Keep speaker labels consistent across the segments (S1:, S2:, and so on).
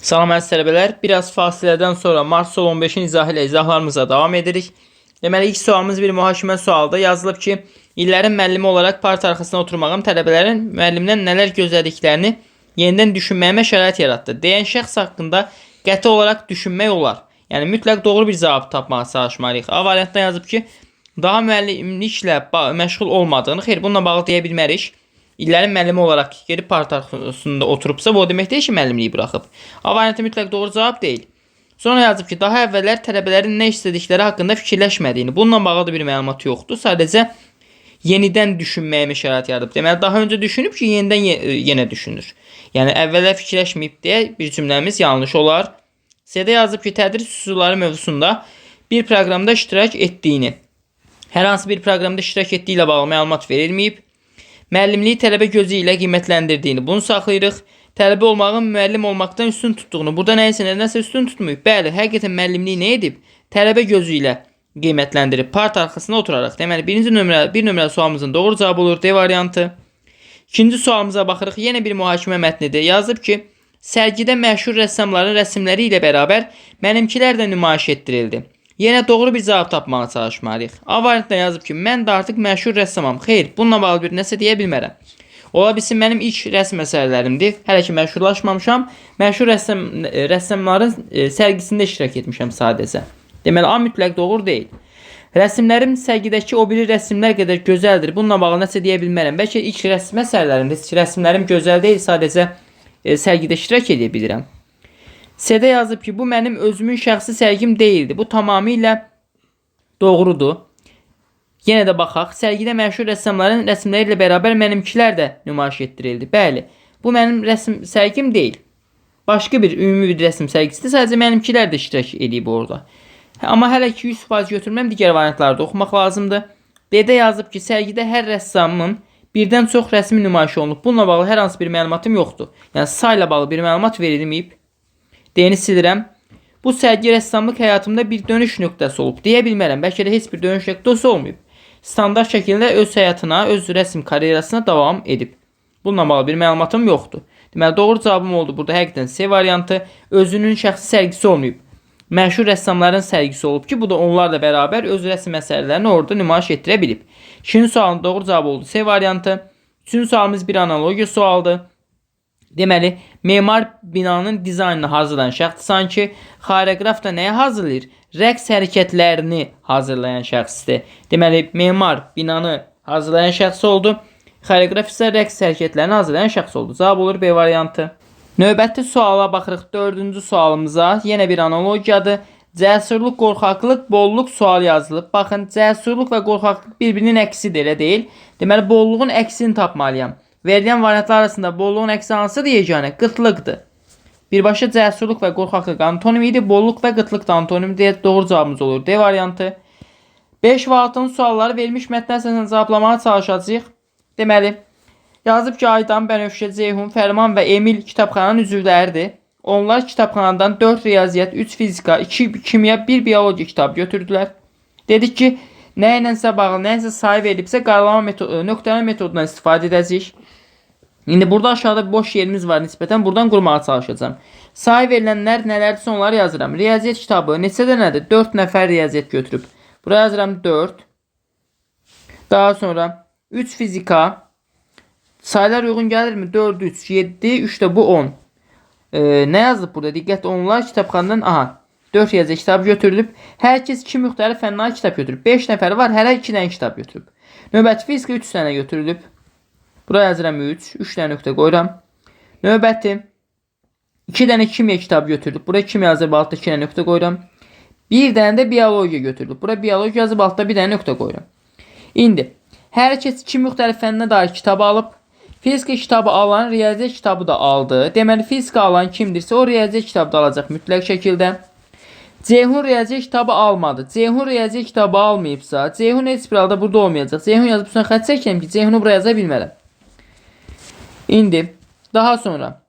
S1: Salam əziz tələbələr, biraz fasilədən sonra Mart sol 15-in izahı ilə izahlarımıza davam edirik. Deməli, ilk sualımız bir mühakimə sualıdır. Yazılıb ki, illərin müəllimi olaraq part arxasına oturmağım tələbələrin müəllimdən nələr gözlədiklərini yenidən düşünməyimə şərait yarattı. Deyən şəxs haqqında qəti olaraq düşünmək olar. Yəni, mütləq doğru bir cavab tapmağa çalışmalıyıq. A variantda yazıb ki, daha müəllimliklə məşğul olmadığını, xeyr, bununla bağlı deyə bilmərik. İllərin müəllimi olaraq gedib part arxasında oturubsa, bu o demək deyil ki, müəllimliyi buraxıb. A variantı mütləq doğru cavab deyil. Sonra yazıb ki, daha əvvəllər tələbələrin nə istədikləri haqqında fikirləşmədiyini, bununla bağlı da bir məlumat yoxdur. Sadəcə yenidən düşünməyimə şərait yaradıb. Deməli, daha öncə düşünüb ki, yenidən yenə düşünür. Yəni, əvvəllər fikirləşməyib deyə bir cümləmiz yanlış olar. C-də yazıb ki, tədris üsulları mövzusunda bir proqramda iştirak etdiyini, hər hansı bir proqramda iştirak etdiyi ilə bağlı məlumat verilməyib. Müəllimliyi tələbə gözü ilə qiymətləndirdiyini, bunu saxlayırıq. Tələbə olmağın müəllim olmaqdan üstün tutduğunu, burada nəsə üstün tutmayıb. Bəli, həqiqətən müəllimliyi nə edib? Tələbə gözü ilə qiymətləndirib, part arxasına oturaraq. Deməli, bir nömrəli sualımızın doğru cavabı olur, D variantı. İkinci sualımıza baxırıq, yenə bir mühakimə mətnidir. Yazıb ki, sərgidə məşhur rəssamların rəsmləri ilə bərabər mənimkilər də nümayiş etdirildi. Yenə doğru bir cavab tapmağa çalışmalıyıq. A variantda yazıb ki, mən də artıq məşhur rəssamam. Xeyr, bununla bağlı bir nəsə deyə bilmərəm. Ola bilsin, mənim ilk rəsm əsərlərimdir. Hələ ki, məşhurlaşmamışam. Məşhur rəssamların sərgisində iştirak etmişəm sadəcə. Deməli, A mütləq doğru deyil. Rəsmlərim sərgidəki o biri rəsmlər qədər gözəldir. Bununla bağlı nəsə deyə bilmərəm. Bəlkə ilk rəsm əsərlərimdir. Rəsmlərim gözəl deyil, sadəcə sərgidə iştirak edə bilirəm. C-də yazıb ki, bu mənim özümün şəxsi sərgim deyildi. Bu tamamilə doğrudur. Yenə də baxaq. Sərgidə məşhur rəssamların rəsmləri ilə bərabər mənimkilər də nümayiş etdirildi. Bəli, bu mənim rəsm sərgim deyil. Başqa bir ümumi bir rəsm sərgisidir. Sadəcə mənimkilər də iştirak edib orada. Amma hələ ki 100% götürməm, digər variantlarda oxumaq lazımdır. D-də yazıb ki, sərgidə hər rəssamın birdən çox rəsmi nümayiş olunub. Bununla bağlı hər hansı bir məlumatım yoxdur. Yəni, sayla bağlı bir məlumat verilməyib. D-ni silirəm. Bu sərgi rəssamlıq həyatımda bir dönüş nöqtəsi olub. Deyə bilmərəm. Bəlkə də heç bir dönüş nöqtəsi olmayıb. Standart şəkildə öz həyatına, öz rəsm karyerasına davam edib. Bununla bağlı bir məlumatım yoxdur. Deməli, doğru cavabım oldu. Burada həqiqətən C variantı özünün şəxsi sərgisi olmayıb. Məşhur rəssamların sərgisi olub ki, bu da onlarla bərabər öz rəsm əsərlərini orada nümayiş etdirə bilib. İkinci sualın doğru cavabı oldu C variantı. Üçüncü sualımız bir analogiya sualdır. Deməli, memar binanın dizaynını hazırlayan şəxsdir. Sanki xoreoqraf da nəyə hazırlayır? Rəqs hərəkətlərini hazırlayan şəxsdir. Deməli, memar binanı hazırlayan şəxs oldu. Xoreoqraf isə rəqs hərəkətlərini hazırlayan şəxs oldu. Cavab olur B variantı. Növbəti suala baxırıq. Dördüncü sualımıza. Yenə bir analogiyadır. Cəsurluq, qorxaqlıq, bollluq sual yazılıb. Baxın, cəsurluq və qorxaqlıq bir-birinin əksidir, elə deyil. Deməli, bolluğun əksini tapmalıyam. Verilən variantlar arasında bolluğun əksi hansıdır yeganə? Qıtlıqdır. Birbaşa cəsurluq və qorxaqlıq antonim idi. Bolluq və qıtlıq da antonim deyə doğru cavabımız olur. D variantı. 5 və 6-cı sualları verilmiş mətn əsasən cevablamağa çalışacağıq. Deməli, yazıb ki, Aydan, Bənövşə, Ceyhun, Fərman və Emil kitabxananın üzvləridir. Onlar kitabxanadan 4 riyaziyyat, 3 fizika, 2 kimya, 1 biologiya kitabı götürdülər. Dedik ki, nə ilənsə bağlı, nəyəsə sayı verilibsə, qaralama nöqtəleme metodundan istifadə edəcəyik. İndi burada aşağıda bir boş yerimiz var nisbətən. Buradan qurmağa çalışacağım. Sayı verilənlər nələrdirsə onları yazıram. Riyaziyyat kitabı neçə dənədir? 4 nəfər riyaziyyat götürüb. Buraya yazıram 4. Daha sonra 3 fizika. Sayılar uyğun gəlirmi? 4, 3, 7, 3 də bu 10. Nə yazılıb burada? Diqqət, onlar kitabxanadan 4 riyaziyyat kitabı götürülüb. Hər kəs 2 müxtəlif fənnayi kitab götürüb. 5 nəfər var, hərə 2 dənə kitab götürüb. Növbəti fizika 3 dənə götürülüb. Buraya yazıram 3. 3 dənə nöqtə qoyuram. Növbəti 2 dənə kimya kitabı götürülüb. Buraya kimya yazıb altda 2 dənə nöqtə qoyuram. 1 dənə də biologiya götürülüb. Buraya biologiya yazıb altda 1 dənə nöqtə qoyuram. İndi hər kəs 2 müxtəlif fənnə dair kitabı alıb. Fizika kitabı alan riyaziyyat kitabı da aldı. Deməli, fizika alan kimdirsə o riyaziyyat kitabı da alacaq mütləq şəkildə. Ceyhun riyaziyyat kitabı almadı. Ceyhun riyaziyyat kitabı almayıbsa, Ceyhun heç bir halda burada olmayacaq. Ceyhun yazıb sonra xətt çəkirəm ki, Ceyhunu buraya yaza bilmərəm. İndi daha sonra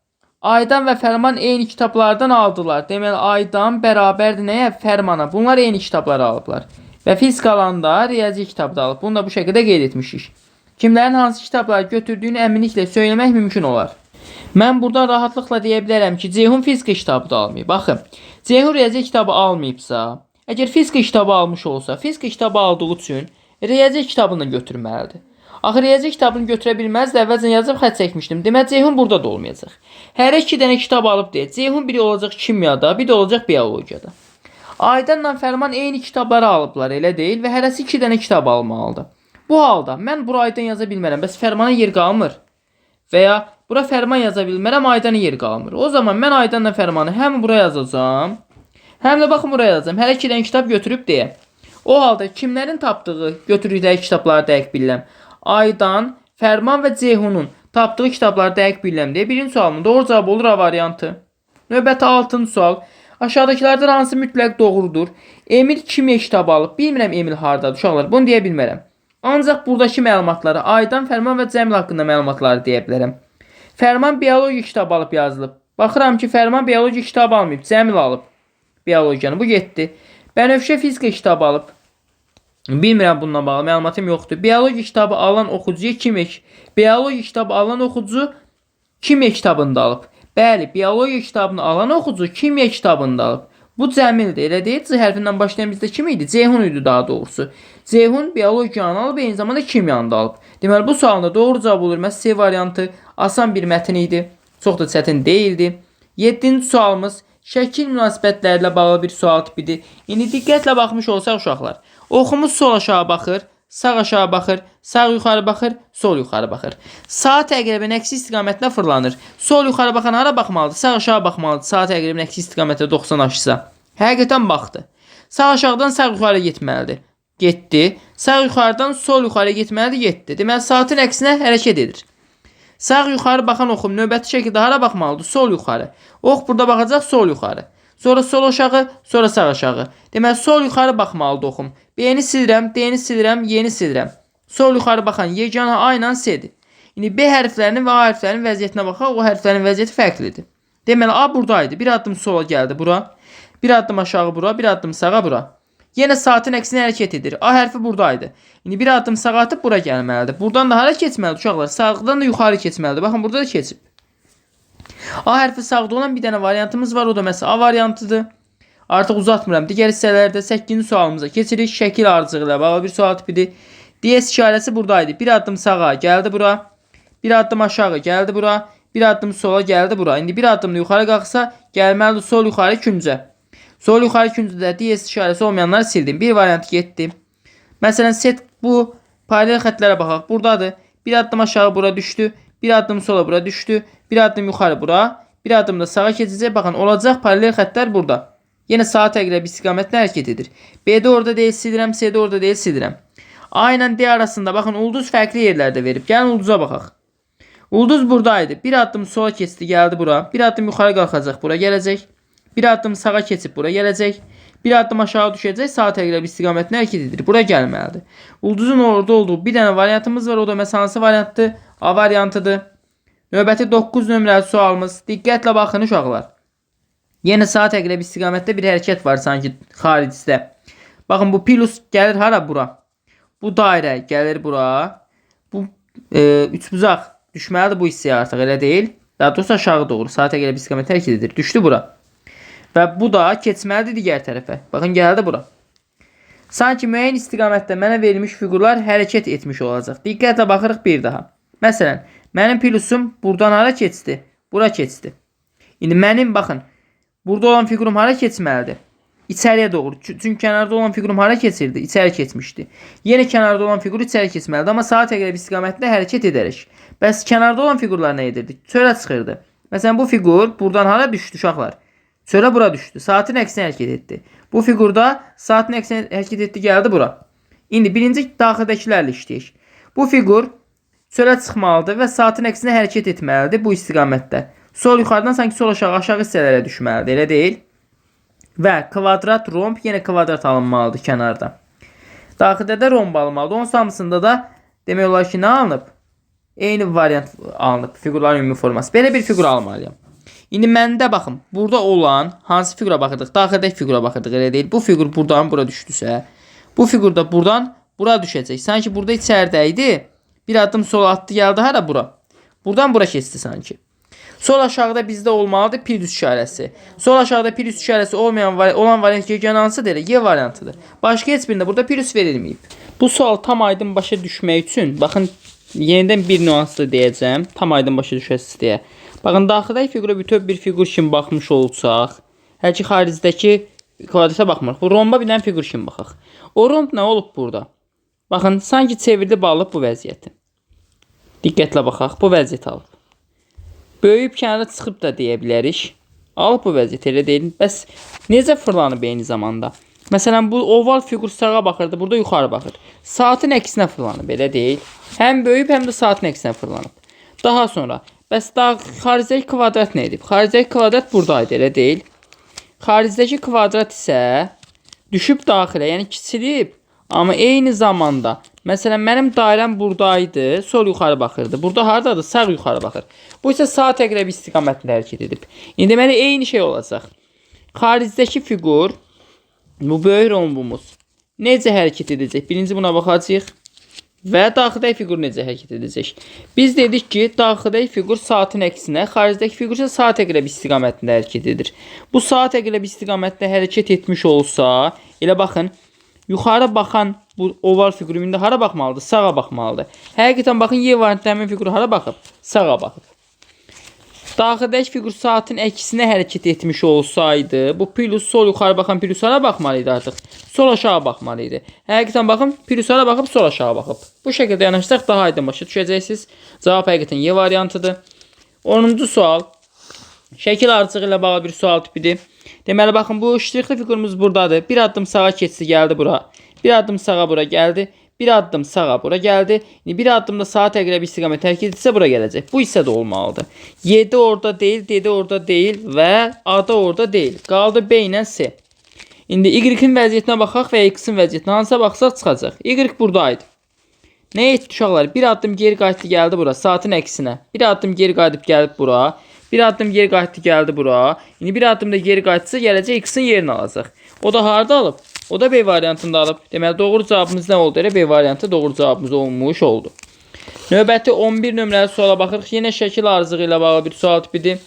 S1: Aydan və Fərman eyni kitablardan aldılar. Deməli, Aydan bərabərdir nəyə? Fərmana. Bunlar eyni kitabları alıblar. Və fizika alanda riyaziyyat kitabı da alıb. Bunu da bu şəkildə qeyd etmişik. Kimlərin hansı kitabları götürdüyünü əminliklə söyləmək mümkün olar. Mən burada rahatlıqla deyə bilərəm ki, Ceyhun fizika kitabı da almayıb. Baxın, Ceyhun riyaziyyat kitabı almayıbsa, əgər fizika kitabı almış olsa, fizika kitabı aldığı üçün riyaziyyat kitabını götürməlidir. Axı riyaziyyat kitabını götürə bilməz də əvvəlcən yazıb xətt çəkmişdim. Demək Ceyhun burada da olmayacaq. Hər iki dənə kitab alıb deyək. Ceyhun biri olacaq kimyada, bir də olacaq biologiyada. Aydanla Fərman eyni kitabları alıblar, elə deyil və hərəsi 2 dənə kitab almalıdır. Bu halda mən bura Aydan yaza bilmərəm, bəs Fərmana yer qalmır. Və ya bura Fərman yaza bilmərəm, Aydan'a yer qalmır. O zaman mən Aydanla Fərmanı həm bura yazacağam, həm də baxın bura yazacağam. Hər 2 dənə kitab götürüb deyə. O halda kimlərin tapdığı götürdükləri kitabları dəqiq bilirəm. Aydan, Fərman və Ceyhunun tapdığı kitabları dəqiq bilirəm deyə. Birinci sualımın doğru cavabı olur A variantı. Növbəti 6-cı sual. Aşağıdakılardan hansı mütləq doğrudur? Emil kimya kitabı alıb. Bilmirəm Emil hardadır uşaqlar. Bunu deyə bilmərəm. Ancaq buradakı məlumatları Aydan, Fərman və Cəmil haqqında məlumatları deyə bilərəm. Fərman biologiya kitabı alıb yazılıb. Baxıram ki, Fərman biologiya kitabı almayıb. Cəmil alıb biologiyanı. Bu getdi. Bənövşə fizika kitabı alıb. Bilmirəm bununla bağlı məlumatım yoxdur. Biologiya kitabı alan oxucuya biologiya kitabı alan oxucu kimya kitabını da alıb. Bəli, biologiya kitabını alan oxucu kimya kitabını da alıb. Bu Cəmildir, elə deyil. C hərfindən başlayan bizdə kim idi? Ceyhun idi daha doğrusu. Ceyhun biologiyanı alıb, eyni zamanda kimyanı da alıb. Deməli, bu sualda doğru cavab olur. Məhz C variantı asan bir mətin idi. Çox da çətin deyildi. 7-ci sualımız şəkil münasibətlərlə bağlı bir sual tipidir. İndi diqqətlə baxmış olsaq uşaqlar. Oxumuz sol aşağı baxır, sağ aşağı baxır, sağ yuxarı baxır, sol yuxarı baxır. Saat əqrəbin əksi istiqamətlə fırlanır. Sol yuxarı baxan hara baxmalıdır? Sağ aşağı baxmalıdır. Saat əqrəbin əksi istiqamətlə 90 aşsa. Həqiqətən baxdı. Sağ aşağıdan sağ yuxarı getməlidir. Getdi. Sağ yuxarıdan sol yuxarı getməlidir. Getdi. Deməli saatin əksinə hərəkət edir. Sağ yuxarı baxan oxum növbəti şəkildə hara baxmalıdır? Sol yuxarı. Ox burada baxacaq sol yuxarı. Sonra sol aşağı, sonra sağ aşağı. Deməli sol yuxarı baxmalıdır oxum. B-ni silirəm, D-ni silirəm, Y-ni silirəm. Sol yuxarı baxan yeganə A ilə C-dir. İndi B hərflərinin və A hərflərinin vəziyyətinə baxaq, o hərflərin vəziyyəti fərqlidir. Deməli A buradaydı. Bir addım sola gəldi bura. Bir addım aşağı bura, bir addım sağa bura. Yenə saatin əksinə hərəkət edir. A hərfi buradaydı. İndi bir addım sağa atıb bura gəlməlidir. Buradan da hara keçməlidir uşaqlar? Sağdan da yuxarı keçməlidir. Baxın burada da keçib. A hərfi sağda olan bir dənə variantımız var. O da məsələn A variantıdır. Artıq uzatmıram. Digər hissələrdə 8-ci sualımıza keçirik. Şəkil ardıcığı ilə bağlı bir sual tipidir. DS işarəsi buradaydı. Bir addım sağa gəldi bura. Bir addım aşağı gəldi bura. Bir addım sola gəldi bura. İndi bir addım yuxarı qalxsa gəlməlidir sol yuxarı küncə. Sol yuxarı küncdə DS işarəsi olmayanları sildim. Bir variant getdi. Məsələn set bu paralel xətlərə baxaq. Buradadır. Bir addım aşağı bura düşdü. Bir addım sola bura düşdü. Bir addım yuxarı bura. Bir addım da sağa keçəcək. Baxın olacaq paralel xətlər burada. Yenə saat əqrəbi istiqamətlə hərəkət edir. B-də orada deyil silirəm, C-də orada deyil silirəm. A ilə D arasında baxın ulduz fərqli yerlərdə verib. Gəlin ulduza baxaq. Ulduz buradaydı. Bir addım sola keçdi, gəldi bura. Bir addım yuxarı qalxacaq, bura gələcək. Bir addım sağa keçib bura gələcək. Bir addım aşağı düşəcək, saat əqrəbi istiqamətlə hərəkət edir. Bura gəlməlidir. Ulduzun orada olduğu bir dənə variantımız var. O da məsələn hansı variantdır? A variantıdır. Növbəti 9 nömrəli sualımız. Diqqətlə baxın uşaqlar. Yenə saat əqrəbi istiqamətdə bir hərəkət var sanki xaricdə. Baxın bu plus gəlir hara bura. Bu dairə gəlir bura. Bu üçbucaq düşməlidir bu hissəyə artıq elə deyil. Daha doğrusu aşağı doğru saat əqrəbi istiqamətlə hərəkət edir. Düşdü bura. Və bu da keçməlidir digər tərəfə. Baxın gəldi bura. Sanki müəyyən istiqamətdə mənə verilmiş fiqurlar hərəkət etmiş olacaq. Diqqətlə baxırıq bir daha. Məsələn, mənim plusum buradan hara keçdi? Bura keçdi. İndi mənim baxın. Burada olan figurum hara keçməlidir? İçəriyə doğru. Çünki kənarda olan figurum hara keçirdi? İçəri keçmişdi. Yenə kənarda olan figur içəri keçməlidir. Amma saat əqrəbi istiqamətlə hərəkət edərək. Bəs kənarda olan figurlar nə edirdi? Çölə çıxırdı. Məsələn bu figur buradan hara düşdü uşaqlar? Çölə bura düşdü. Saatin əksinə hərəkət etdi. Bu figurda saatin əksinə hərəkət etdi, gəldi bura. İndi birinci daxildəkilərlə işləyək. Bu figur çölə çıxmalıdır və saatin əksinə hərəkət etməlidir bu istiqamətdə. Sol yuxarıdan sanki sol aşağı hissələrə düşməlidir, elə deyil? Və kvadrat, romb yenə kvadrat alınmalıdır kənarda. Daxildə romb alınmalıdır. Onun hamısında da demək olar ki, nə alınıb? Eyni variant alınıb, fiqurların ümumi forması. Belə bir fiqur almalıyam. İndi məndə baxın, burada olan hansı fiqura baxırdıq? Daxildəki fiqura baxırdıq, elə deyil? Bu fiqur buradan bura düşdüsə, bu fiqur da buradan bura düşəcək. Sanki burada içəridə idi. Bir addım sola atdı, gəldi hara bura? Buradan bura keçdi sanki. Sol aşağıda bizdə olmalıdır plus işarəsi. Sol aşağıda plus işarəsi olan variant yeganə hansıdır? Y variantıdır. Başqa heç birində burada plus verilməyib. Bu sual tam aydın başa düşmək üçün baxın yenidən bir nüanslı deyəcəm. Tam aydın başa düşəsiniz deyə. Baxın daxildəki fiqura bütöv bir fiqur kimi baxmış olsaq, hər ki xaricdəki kvadrata baxmırıq. Bu romba bir dənə fiqur kimi baxaq. O romb nə olub burada? Baxın sanki çevrilib alıb bu vəziyyəti. Diqqətlə baxaq. Bu vəziyyət alıb. Böyüyüb kənara çıxıb da deyə bilərik. Alıb bu vəziyyət elə deyil. Bəs necə fırlanıb eyni zamanda? Məsələn bu oval fiqur sağa baxırdı, burada yuxarı baxır. Saatın əksinə fırlanıb, elə deyil. Həm böyüyüb, həm də saatın əksinə fırlanıb. Daha sonra, bəs xaricdəki kvadrat nə edib? Xaricdəki kvadrat buradaydı, elə deyil. Xaricdəki kvadrat isə düşüb daxilə, yəni kiçilib. Amma eyni zamanda, məsələn mənim dairəm buradaydı, sol yuxarı baxırdı. Burada haradadır? Sağ yuxarı baxır. Bu isə saat əqrəbi istiqamətində hərəkət edib. İndi deməli eyni şey olacaq. Xaricdəki fiqur, bu böyük rombumuz necə hərəkət edəcək? Birinci buna baxacağıq. Və daxildəki fiqur necə hərəkət edəcək? Biz dedik ki, daxildəki fiqur saatın əksinə, xaricdəki fiqur isə saat əqrəbi istiqamətində hərəkət edir. Bu saat əqrəbi istiqamətdə hərəkət etmiş olsa, elə baxın, yuxarı baxan bu oval fiqur indi hara baxmalıdır? Sağa baxmalıdır. Həqiqətən baxın, Y variantında həmin fiqur hara baxıb? Sağa baxıb. Daxildəki fiqur saatın əksinə hərəkət etmiş olsaydı, bu plus sol yuxarı baxan plus hara baxmalıydı artıq? Sol aşağı baxmalıydı. Həqiqətən baxın, plus hara baxıb, sol aşağı baxıb. Bu şəkildə yanaşsaq daha aydın başa düşəcəksiniz. Cavab həqiqətən Y variantıdır. 10-cu sual. Şəkil arıcığı ilə bağlı bir sual tipidir. Deməli, baxın, bu ştrixli fiqurumuz buradadır. Bir addım sağa keçdi, gəldi bura. Bir addım sağa bura gəldi. Bir addım sağa bura gəldi. Bir addımda saat əqrəbi istiqamət hərəkət etsə bura gələcək. Bu isə də olmalıdır. 7 orada deyil, D orada deyil və A da orada deyil. Qaldı B ilə C. İndi Y-in vəziyyətinə baxaq və X-in vəziyyətinə hansısa baxsaq çıxacaq. Y buradaydı. Nə etdi uşaqlar? Bir addım geri qayıtdı gəldi bura, saatın əksinə. Bir addım geri qayıdıb gəlib bura. Bir addım geri qayıtdı gəldi bura. İndi bir addım da geri qayıtsa gələcək X-in yerini alacaq. O da harda alıb? O da B variantında alıb. Deməli, doğru cavabımız nə oldu? Elə B variantı doğru cavabımız olmuş oldu. Növbəti 11 nömrəli suala baxırıq. Yenə şəkil arıcığı ilə bağlı bir sual tipidir.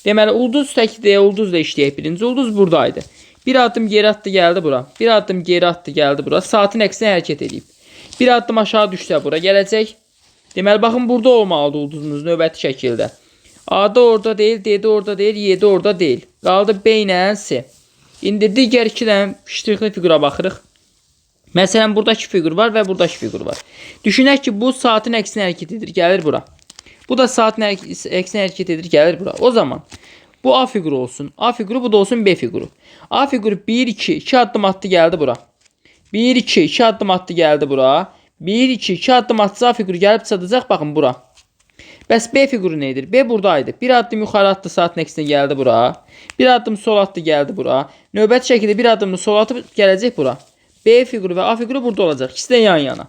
S1: Deməli, ulduz təkliyə ulduzla işləyək. Birinci ulduz buradaydı. Bir addım geri atdı gəldi bura. Bir addım geri atdı gəldi bura. Saatın əksinə hərəkət edib. Bir addım aşağı düşsə bura gələcək. Deməli, baxın, burada olmalıdır ulduzumuz növbəti şəkildə. A da orada deyil, D də orada deyil, Y də orada deyil. Qaldı B ilə C. İndi digər iki dənə ştrixli fiqura baxırıq. Məsələn, buradakı fiqur var və buradakı fiqur var. Düşünək ki, bu saatın əksinə hərəkət edir, gəlir bura. Bu da saatın əksinə hərəkət edir, gəlir bura. O zaman bu A fiquru olsun. A fiquru, bu da olsun B fiquru. A fiquru 1-2 addım atdı, gəldi bura. 1-2 addım atdı, gəldi bura. 1-2 addım atsa A fiquru gəlib çatacaq, baxın bura. Bəs B fiquru nə edir? B buradaydı. Bir addım yuxarı atdı, saatın əksinə gəldi bura. Bir addım sol atdı, gəldi bura. Növbəti şəkildə bir addımını sol atıb gələcək bura. B fiquru və A fiquru burada olacaq. İkisi də yan-yana.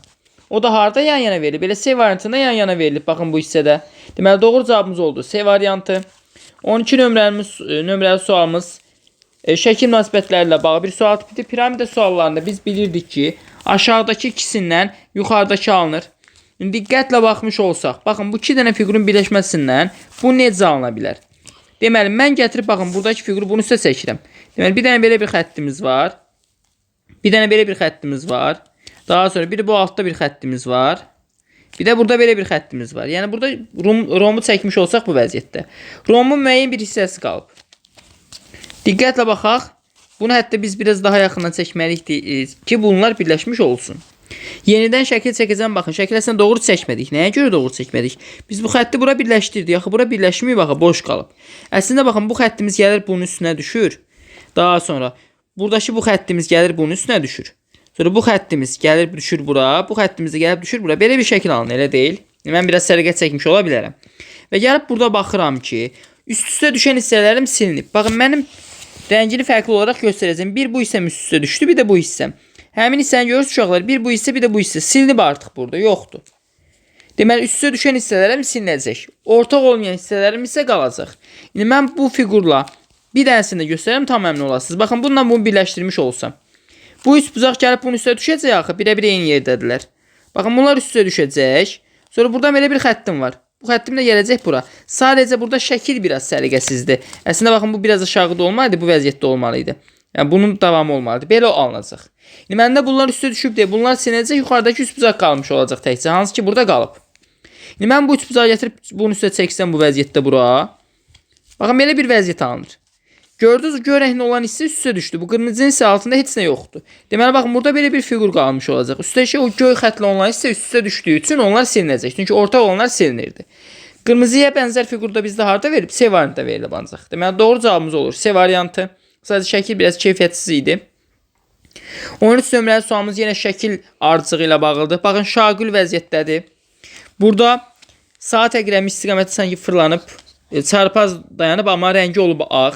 S1: O da harda yan-yana verilib? Belə C variantında yan-yana verilib. Baxın bu hissədə. Deməli, doğru cavabımız oldu. C variantı. 12 nömrəli sualımız şəkil münasibətləri ilə bağlı bir sual tipidir. Piramida suallarında biz bilirdik ki, aşağıdakı ikisindən yuxarıdakı alınır. Diqqətlə baxmış olsaq, baxın, bu iki dənə fiqurun birləşməsindən bu necə alına bilər? Deməli, mən gətirib, baxın, buradakı fiquru bunun üstə çəkirəm. Deməli, bir dənə belə bir xəttimiz var. Bir dənə belə bir xəttimiz var. Daha sonra bir bu altda bir xəttimiz var. Bir də burada belə bir xəttimiz var. Yəni, burada romu çəkmiş olsaq bu vəziyyətdə. Romun müəyyən bir hissəsi qalıb. Diqqətlə baxaq. Bunu hətta biz biraz daha yaxından çəkməliyik ki, bunlar birləşmiş olsun. Yenidən şəkil çəkəcəm, baxın, şəkil əslində doğru çəkmədik. Nəyə görə doğru çəkmədik? Biz bu xətti bura birləşdirdik. Axı, bura birləşməyib, axı, boş qalıb. Əslində, baxın, bu xəttimiz gəlir bunun üstünə düşür. Daha sonra, buradakı bu xəttimiz gəlir bunun üstünə düşür. Sonra bu xəttimiz gəlir düşür bura. Bu xəttimiz də gəlib düşür bura. Belə bir şəkil alın, elə deyil. Mən biraz sərqət çəkmiş ola bilərəm. Və gəlib burada baxıram ki, üst-üstə düşən hissələrim silinib. Baxın, mənim rəngini fərqli olaraq göstərəcəm. Bir bu hissəm üst-üstə düşdü, bir də bu hissəm. Həmin hissəni görürsünüz uşaqlar, bir bu hissə, bir də bu hissə silinib artıq burada, yoxdur. Deməli, üstə düşən hissələrim silinəcək. Ortaq olmayan hissələrim isə qalacaq. İndi mən bu fiqurla bir dənəsini də göstərəm, tam əmin olasınız. Baxın, bununla bunu birləşdirmiş olsam. Bu üst bucaq gəlib bunun üstə düşəcək axı, birə-bir eyni yerdədirlər. Baxın, bunlar üstə düşəcək. Sonra buradan belə bir xəttim var. Bu xəttim də gələcək bura. Sadəcə burada şəkil biraz səliqəsizdir. Əslində baxın bu biraz aşağıda olmalıydı, bu vəziyyətdə olmalıydı. Yəni bunun davamı olmalıdır. Belə alınacaq. İndi məndə bunlar üstə düşüb deyə bunlar silinəcək, yuxarıdakı üç bucaq qalmış olacaq təkcə, hansı ki burada qalıb. İndi mən bu üç bucağı gətirib bunun üstə çəksəm bu vəziyyətdə bura. Baxın belə bir vəziyyət alınır. Gördünüz, göy rəngli olan hissə üstə düşdü. Bu qırmızının isə altında heç nə yoxdur. Deməli baxın burada belə bir fiqur qalmış olacaq. Üstəki o göy xətlə olan hissə üstə düşdüyü üçün onlar silinəcək. Çünki ortaq olanlar silinirdi. Qırmızıya bənzər fiqurda bizdə harda verib? C variantda verilib ancaq. Deməli doğru cavabımız olur C variantı. Sadəcə şəkil biraz keyfiyyətsiz idi. 13 nömrəli sualımız yenə şəkil ardıcığı ilə bağlıdır. Baxın şaqül vəziyyətdədir. Burada saat əqrəmi istiqaməti sanki fırlanıb, çarpaz dayanıb, amma rəngi olub ağ.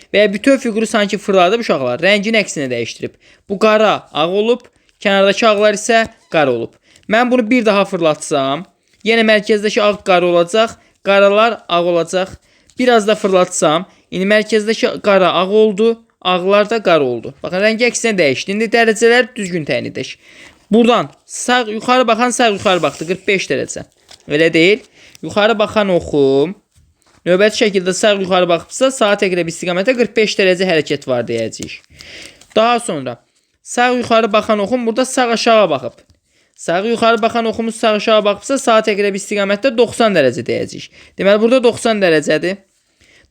S1: Və ya bütöv fiquru sanki fırladıb uşaqlar. Rəngin əksinə dəyişdirib. Bu qara ağ olub, kənardakı ağlar isə qara olub. Mən bunu bir daha fırlatsam, yenə mərkəzdəki ağ qara olacaq, qaralar ağ olacaq. Biraz da fırlatsam, indi mərkəzdəki qara ağ oldu, ağlar da qara oldu. Baxın, rəngi əksinə dəyişdi. İndi dərəcələr düzgün təyin edək. Buradan sağ yuxarı baxan sağ yuxarı baxdı, 45 dərəcə. Elə deyil. Yuxarı baxan oxum növbəti şəkildə sağ yuxarı baxıbsa, saat əqrəbi istiqamətə 45 dərəcə hərəkət var deyəcəyik. Daha sonra sağ yuxarı baxan oxum burada sağ aşağı baxıb. Sağ yuxarı baxan oxumuz sağ aşağı baxıbsa, saat əqrəbi istiqamətdə 90 dərəcə deyəcəyik. Deməli burada 90 dərəcədir.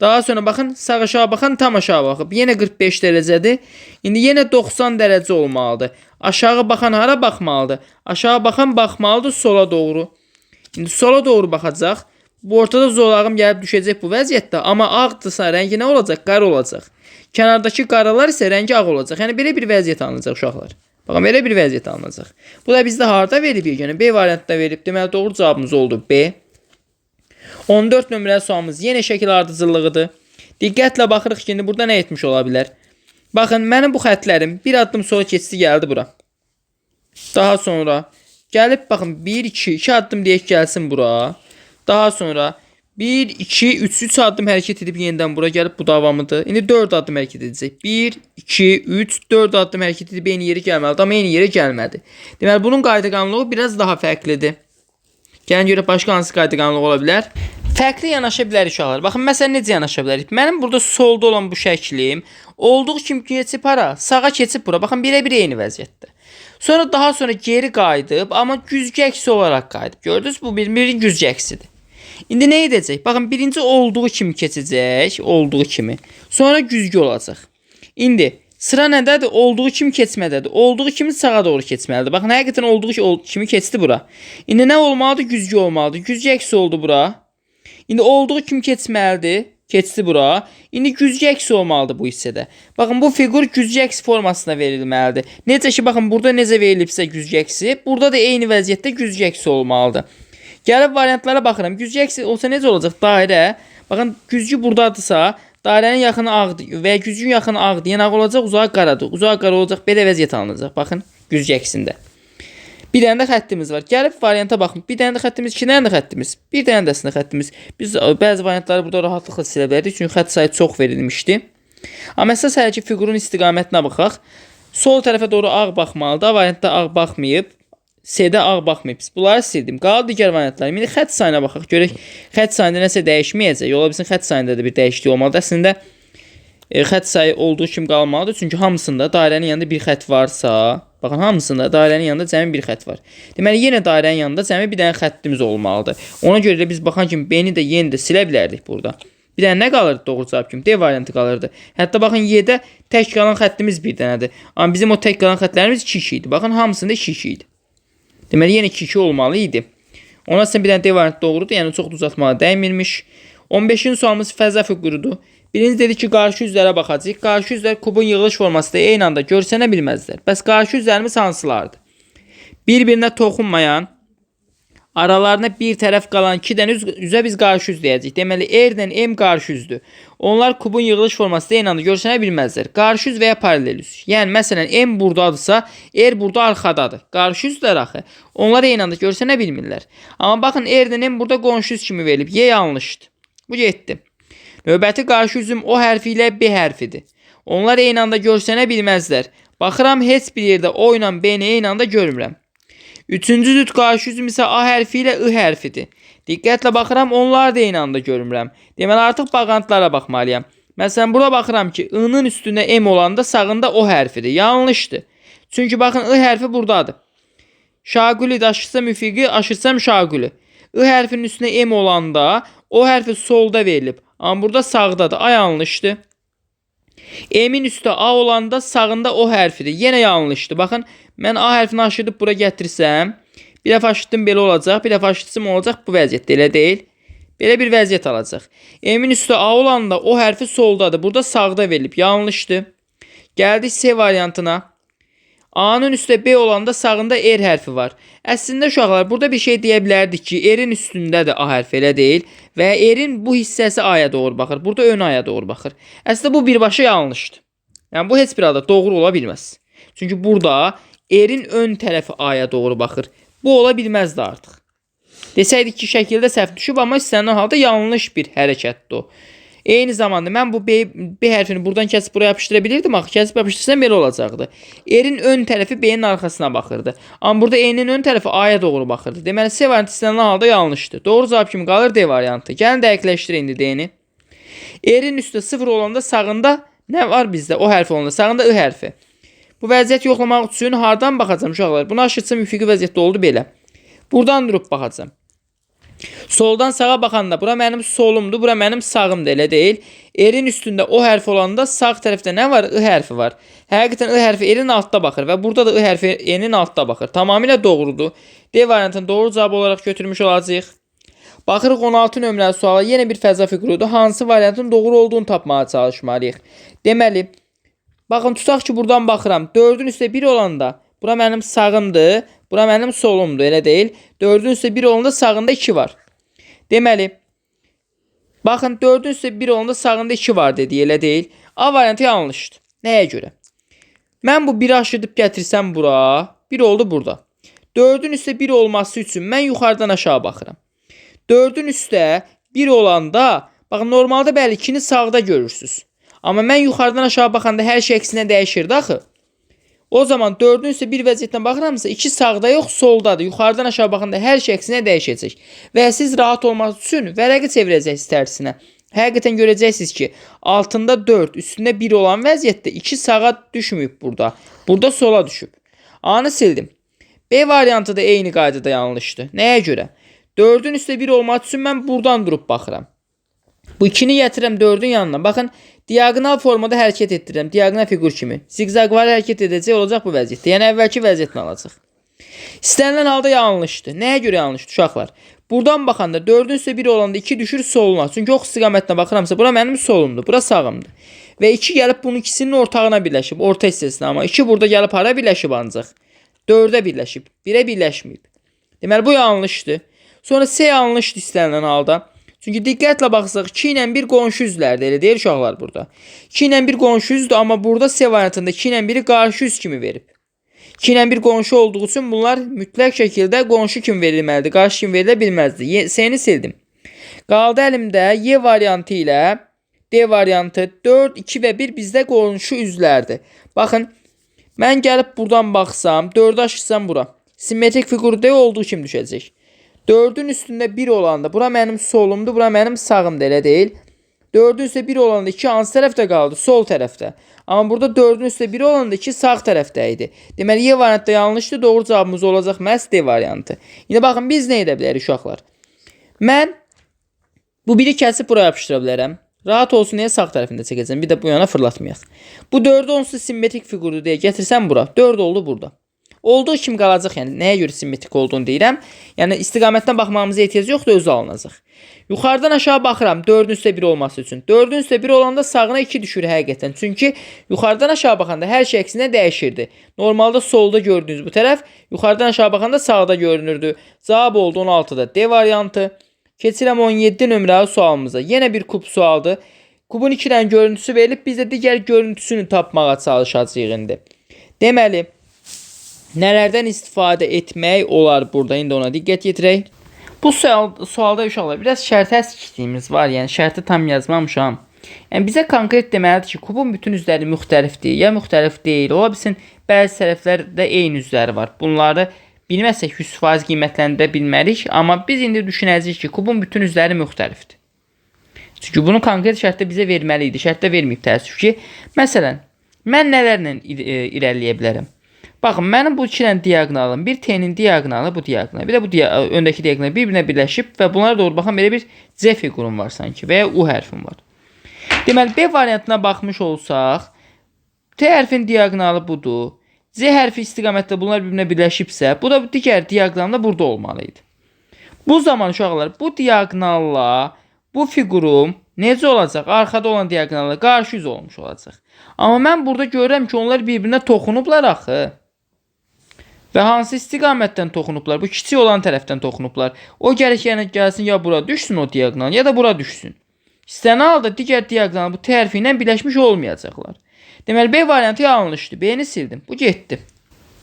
S1: Daha sonra baxın, sağ aşağı baxan tam aşağı baxıb. Yenə 45 dərəcədir. İndi yenə 90 dərəcə olmalıdır. Aşağı baxan hara baxmalıdır? Aşağı baxan baxmalıdır sola doğru. İndi sola doğru baxacaq. Bu ortada zolağım gəlib düşəcək bu vəziyyətdə. Amma ağdırsa rəngi nə olacaq? Qara olacaq. Kənardakı qaralar isə rəngi ağ olacaq. Yəni belə bir vəziyyət alınacaq uşaqlar. Baxın, belə bir vəziyyət alınacaq. Bu da bizdə harda verib? Yəni B variantda verib. Deməli doğru cavabımız oldu B. 14 nömrəli sualımız yenə şəkil ardıcıllığıdır. Diqqətlə baxırıq ki, indi burada nə etmiş ola bilər? Baxın, mənim bu xətlərim bir addım sonra keçdi, gəldi bura. Daha sonra gəlib, baxın, 1, 2, 2 addım deyək gəlsin bura. Daha sonra 1, 2, 3 addım hərəkət edib yenidən bura gəlib, bu davamıdır. İndi 4 addım hərəkət edəcək. 1, 2, 3, 4 addım hərəkət edib eyni yerə gəlməlidir, amma eyni yerə gəlmədi. Deməli, bunun qayda-qanunluğu biraz daha fərqlidir. Gəlin görə başqa hansı qayda-qanunluq ola bilər? Fərqli yanaşa bilərik uşaqlar. Baxın, məsələn, necə yanaşa bilərik? Mənim burada solda olan bu şəklim olduğu kimi keçib hara? Sağa keçib bura. Baxın, birə-bir eyni vəziyyətdə. Sonra daha sonra geri qayıdıb, amma güzgü əksi olaraq qayıdıb. Gördünüz, bu bir güzgü əksidir. İndi nə edəcək? Baxın, birinci olduğu kimi keçəcək, olduğu kimi. Sonra güzgü olacaq. İndi sıra nədədir? Olduğu kimi keçmədədir. Olduğu kimi sağa doğru keçməlidir. Baxın, həqiqətən olduğu kimi keçdi bura. İndi nə olmalıdır? Güzgü olmalıdır. Güzgü əksi oldu bura. İndi olduğu kimi keçməlidir. Keçdi bura. İndi güzgü əksi olmalıdır bu hissədə. Baxın, bu fiqur güzgü əksi formasına verilməlidir. Necə ki, baxın, burada necə verilibsə güzgü əksi, burada da eyni vəziyyətdə güzgü əksi olmalıdır. Gəlib variantlara baxıram. Güzgü əksi olsa necə olacaq? Dairə. Baxın, güzgü buradadırsa, dairənin yaxını ağdır və ya güzgünün yaxını ağdır. Yəni ağ olacaq, uzağa qaradır. Uzağa qara olacaq, belə vəziyyət alınacaq. Baxın, güzgü əksində. Bir dənə də xəttimiz var. Gəlib varianta baxın. Bir dənə də xəttimiz, iki dənə də xəttimiz. Bir dənə də əslində xəttimiz. Biz bəzi variantları burada rahatlıqla silə bilərik. Çünki xətt sayı çox verilmişdi. Amma əsas hələ ki, fiqurun istiqamətinə baxaq. Sol tərəfə doğru ağ baxmalıdır. Variantda ağ baxmayıb. C-də ağ baxmayıb. Bunları sildim. Qaldı digər variantlar. İndi xətt sayına baxaq. Görək, xətt sayında nəsə dəyişməyəcək. Ola bilsin, xətt sayında da bir dəyişiklik olmalıdır. Əslində, xətt sayı olduğu kimi qalmalıdır. Çünki hamısında dairənin yanında bir xətt varsa, baxın, hamısında dairənin yanında cəmi bir xətt var. Deməli, yenə dairənin yanında cəmi bir dənə xəttimiz olmalıdır. Ona görə də biz baxan kimi B-ni də yeni də silə bilərdik burada. Bir dənə nə qalırdı doğru cavab kimi? D variantı qalırdı. Hətta baxın, Y-də tək qalan xəttimiz bir dənədir. Amma bizim o tək qalan xəttlərimiz 2-2 idi. Baxın, hamısında 2-2 idi. Deməli, yenə 2-2 olmalı idi. Ona sən bir dənə D variantı doğrudur. Yəni, çox da uzatmağa dəymirmiş. 15-ci sualımız fəza fiqurudur. Birinci dedi ki, qarşı üzlərə baxacaq. Qarşı üzlər kubun yığılış formasında eyni anda görsənə bilməzlər. Bəs qarşı üzlərimiz hansılardır? Bir-birinə toxunmayan, aralarına bir tərəf qalan iki dənə üzə biz qarşı üz deyəcəyik. Deməli, R-dən M qarşı üzdür. Onlar kubun yığılış formasında eyni anda görsənə bilməzlər. Qarşı üz və ya paralel üz. Yəni, məsələn, M buradadırsa, R burada arxadadır. Qarşı üzlər axı. Onlar eyni anda görsənə bilmirlər. Amma baxın, R-dən M burada qonşu üz kimi verilib. Y yanlışdır. Bu getdi. Növbəti qarşı üzüm O hərfi ilə B hərfidir. Onlar eyni anda görsənə bilməzlər. Baxıram, heç bir yerdə O ilə B-ni eyni anda görmürəm. Üçüncü cüt qarşı üzüm isə A hərfi ilə I hərfidir. Diqqətlə baxıram, onlar da eyni anda görmürəm. Deməli artıq bağıntılara baxmalıyam. Məsələn, burada baxıram ki, I-nın üstündə M olanda sağında O hərfidir. Yanlışdır. Çünki baxın, I hərfi buradadır. Şaguli aşırsa müfiqi, aşırsam şaguli. I hərfinin üstünə M olanda O hərfi solda verilib. Amma burada sağdadır. A yanlışdır. M-in üstü A olanda sağında O hərfidir. Yenə yanlışdır. Baxın, mən A hərfini aşırdıb bura gətirsəm, bir dəfə aşırdım belə olacaq, bir dəfə aşırsam olacaq bu vəziyyətdə, elə deyil. Belə bir vəziyyət alacaq. M-in üstü A olanda O hərfi soldadır. Burada sağda verilib. Yanlışdır. Gəldik C variantına. A-nın üstü B olanda sağında R hərfi var. Əslində uşaqlar, burada bir şey deyə bilərdik ki, R-in üstündədir A hərfi, elə deyil. Və R-in bu hissəsi A-ya doğru baxır. Burada ön A-ya doğru baxır. Əslində bu birbaşa yanlışdır. Yəni bu heç bir halda doğru ola bilməz. Çünki burada R-in ön tərəfi A-ya doğru baxır. Bu ola bilməzdi artıq. Desəydik ki, şəkildə səhv düşüb, amma istənilən halda yanlış bir hərəkətdir o. Eyni zamanda mən bu B hərfini buradan kəsib buraya yapışdıra bilirdim. Axı kəsib yapışdırsam belə olacaqdı. R-in ön tərəfi B-nin arxasına baxırdı. Amma burada E-nin ön tərəfi A-ya doğru baxırdı. Deməli C variantı istənilən halda yanlışdır. Doğru cavab kimi qalır D variantı. Gəlin dəqiqləşdirək indi D-ni. R-in üstü 0 olanda sağında nə var bizdə? O hərfi olanda sağında I hərfi. Bu vəziyyət yoxlamaq üçün hardan baxacağam uşaqlar? Bunu aşırsam müfiqi vəziyyətdə oldu belə. Buradan durub baxacağam. Soldan sağa baxanda bura mənim solumdur, bura mənim sağımdır, elə deyil. R-in üstündə O hərfi olanda sağ tərəfdə nə var? I hərfi var. Həqiqətən I hərfi R-in altda baxır və burada da I hərfi E-nin altda baxır. Tamamilə doğrudur. D variantını doğru cavab olaraq götürmüş olacağıq. Baxırıq 16 nömrəli suala. Yenə bir fəza figurudur. Hansı variantın doğru olduğunu tapmağa çalışmalıyıq. Deməli, baxın, tutaq ki, buradan baxıram. 4-ün üstə 1 olanda bura mənim sağımdır, bura mənim solumdur, elə deyil. 4-ün üstə 1 olanda sağında 2 var. Deməli, baxın, 4-ün üstə 1 olanda sağında 2 var dedi, elə deyil. A variantı yanlışdır. Nəyə görə? Mən bu 1-i aşırdıb gətirsəm bura, 1 oldu burada. 4-ün üstə 1 olması üçün mən yuxarıdan aşağı baxıram. 4-ün üstə 1 olanda, baxın, normalda bəli 2-ni sağda görürsünüz. Amma mən yuxarıdan aşağı baxanda hər şey əksinə dəyişirdi axı. O zaman 4-ün üstə bir vəziyyətdən baxıramsa 2 sağda yox, soldadır. Yuxarıdan aşağı baxanda hər şey əksinə dəyişəcək. Və siz rahat olmaq üçün vərəqi çevirəcəksiniz tərsinə. Həqiqətən görəcəksiniz ki, altında 4, üstündə 1 olan vəziyyətdə 2 sağa düşməyib burada. Burada sola düşüb. A-nı sildim. B variantı da eyni qaydada yanlışdır. Nəyə görə? 4-ün üstə 1 olmaq üçün mən buradan durub baxıram. Bu 2-ni gətirirəm 4-ün yanına. Baxın, diagonal formada hərəkət etdirirəm. Diagonal fiqur kimi. Zigzagvari hərəkət edəcək olacaq bu vəziyyətdə. Yəni əvvəlki vəziyyətini alacaq. İstənilən halda yanlışdır. Nəyə görə yanlışdır uşaqlar? Buradan baxanda 4-ün üstə 1 olanda 2 düşür soluna. Çünki ox istiqamətinə baxıramsa bura mənim solumdur, bura sağımdır. Və 2 gəlib bunun ikisinin ortağına birləşib. Orta hissəsinə, amma 2 burada gəlib hara birləşib ancaq? 4-ə birləşib. 1-ə birləşməyib. Deməli bu yanlışdır. Sonra C yanlışdır istənilən halda. Çünki diqqətlə baxsaq 2 ilə 1 qonşu üzlərdir, elə deyil uşaqlar burada. 2 ilə 1 qonşu üzdür, amma burada C variantında 2 ilə 1-i qarşı üz kimi verib. 2 ilə 1 qonşu olduğu üçün bunlar mütləq şəkildə qonşu kimi verilməlidir, qarşı kimi verilə bilməzdir. C-ni sildim. Qaldı əlimdə Y variantı ilə D variantı. 4, 2 və 1 bizdə qonşu üzlərdir. Baxın, mən gəlib buradan baxsam, 4-ü aşırsam bura. Simmetrik fiqur D olduğu kimi düşəcək. 4-ün üstündə 1 olanda, bura mənim solumdur, bura mənim sağımdır, elə deyil. 4-ün üstə 1 olanda 2 hansı tərəfdə qaldı? Sol tərəfdə. Amma burada 4-ün üstə 1 olanda 2 sağ tərəfdə idi. Deməli, Y variantı yanlışdır, doğru cavabımız olacaq məhz D variantı. İndi baxın, biz nə edə bilərik uşaqlar? Mən bu 1-i kəsib buraya yapışdıra bilərəm. Rahat olsun deyə sağ tərəfində çəkəcəm. Bir də bu yana fırlatmayaq. Bu 4-ü onsuz simmetrik fiqurdur deyə gətirsəm bura. 4 oldu burada. Olduğu kimi qalacaq, yəni nəyə görə simmetrik olduğunu deyirəm. Yəni istiqamətdən baxmamıza ehtiyac yoxdur, özü alınacaq. Yuxarıdan aşağı baxıram 4-ün üstə 1 olması üçün. 4-ün üstə 1 olanda sağına 2 düşür həqiqətən. Çünki yuxarıdan aşağı baxanda hər şey əksinə dəyişirdi. Normalda solda gördüyünüz bu tərəf yuxarıdan aşağı baxanda sağda görünürdü. Cavab oldu 16-da D variantı. Keçirəm 17 nömrəli sualımıza. Yenə bir kub sualdır. Kubun 2 dənə görüntüsü verilib, biz də digər görüntüsünü tapmağa çalışacağıq indi. Deməli, nələrdən istifadə etmək olar burada? İndi ona diqqət yetirək. Bu sualda uşaqlar biraz şərtə əskikliğimiz var. Yəni şərti tam yazmamışam. Yəni bizə konkret deməlidir ki, kubun bütün üzləri müxtəlifdir, ya müxtəlif deyil. Ola bilsin bəzi tərəflərdə eyni üzləri var. Bunları bilməsək 100% qiymətləndirə bilmərik, amma biz indi düşünəcəyik ki, kubun bütün üzləri müxtəlifdir. Çünki bunu konkret şərtdə bizə verməli idi. Şərtdə verməyib təəssüf ki. Məsələn, mən nələrlə irəliləyə bilərəm? Baxın, mənim bu iki dənə diaqonalım, bir t-nin diaqonalı bu diaqonal, bir də bu öndəki diaqonal bir-birinə birləşib və bunlara doğru baxan belə bir c fiqurun var sanki və ya u hərfin var. Deməli, B variantına baxmış olsaq, T hərfin diaqonalı budur. C hərfi istiqamətdə bunlar bir-birinə birləşibsə, bu da digər diaqonal da burada olmalı idi. Bu zaman uşaqlar, bu diaqonalla bu fiqurum necə olacaq? Arxada olan diaqonalla qarşı yüz olmuş olacaq. Amma mən burada görürəm ki, onlar bir-birinə toxunublar axı. Və hansı istiqamətdən toxunublar? Bu kiçik olan tərəfdən toxunublar. O gəlsin ya bura düşsün o diaqonal, ya da bura düşsün. İstənilən halda digər diaqonal bu T hərfi ilə birləşmiş olmayacaqlar. Deməli, B variantı yanlışdır. B-ni sildim. Bu getdi.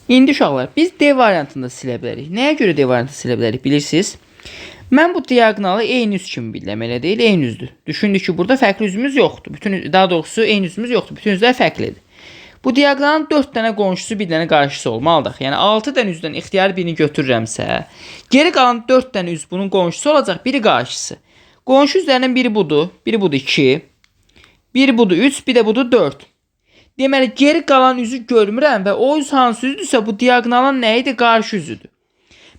S1: İndi uşaqlar, biz D variantını da silə bilərik. Nəyə görə D variantını silə bilərik? Bilirsiniz? Mən bu diaqonalı eyni üz kimi bilirəm, elə deyil, eyni üzdür. Düşündük ki, burada fərqli üzümüz yoxdur. Daha doğrusu eyni üzümüz yoxdur. Bütün üzlər fərqlidir. Bu diaqonalın 4 dənə qonşusu, bir dənə qarşısı olmalıdır. Yəni 6 dənə üzdən ixtiyari birini götürürəmsə, geri qalan 4 dənə üz bunun qonşusu olacaq, biri qarşısı. Qonşu üzlərindən biri budur 2, biri budur 3, bir də budur 4. Deməli, geri qalan üzü görmürəm və o üz hansı üzdürsə, bu diaqonalın nə idi? Qarşı üzüdür.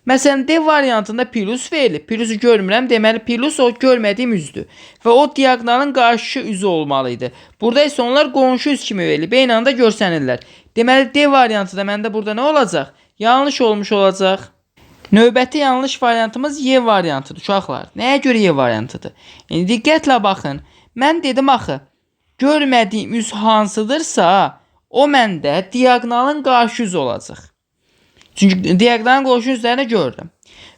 S1: Məsələn, D variantında plus verilib. Plusu görmürəm, deməli plus o görmədiyim üzdür. Və o diaqonalın qarşı üzü olmalı idi. Burada isə onlar qonşu üz kimi verilib. Eyni anda görsənirlər. Deməli, D variantı da məndə burada nə olacaq? Yanlış olmuş olacaq. Növbəti yanlış variantımız Y variantıdır uşaqlar. Nəyə görə Y variantıdır? Yəni, diqqətlə baxın. Mən dedim axı, görmədiyim üz hansıdırsa, o məndə diaqonalın qarşı üzü olacaq. Çünki diaqonalın qonşu üzlərini görürəm.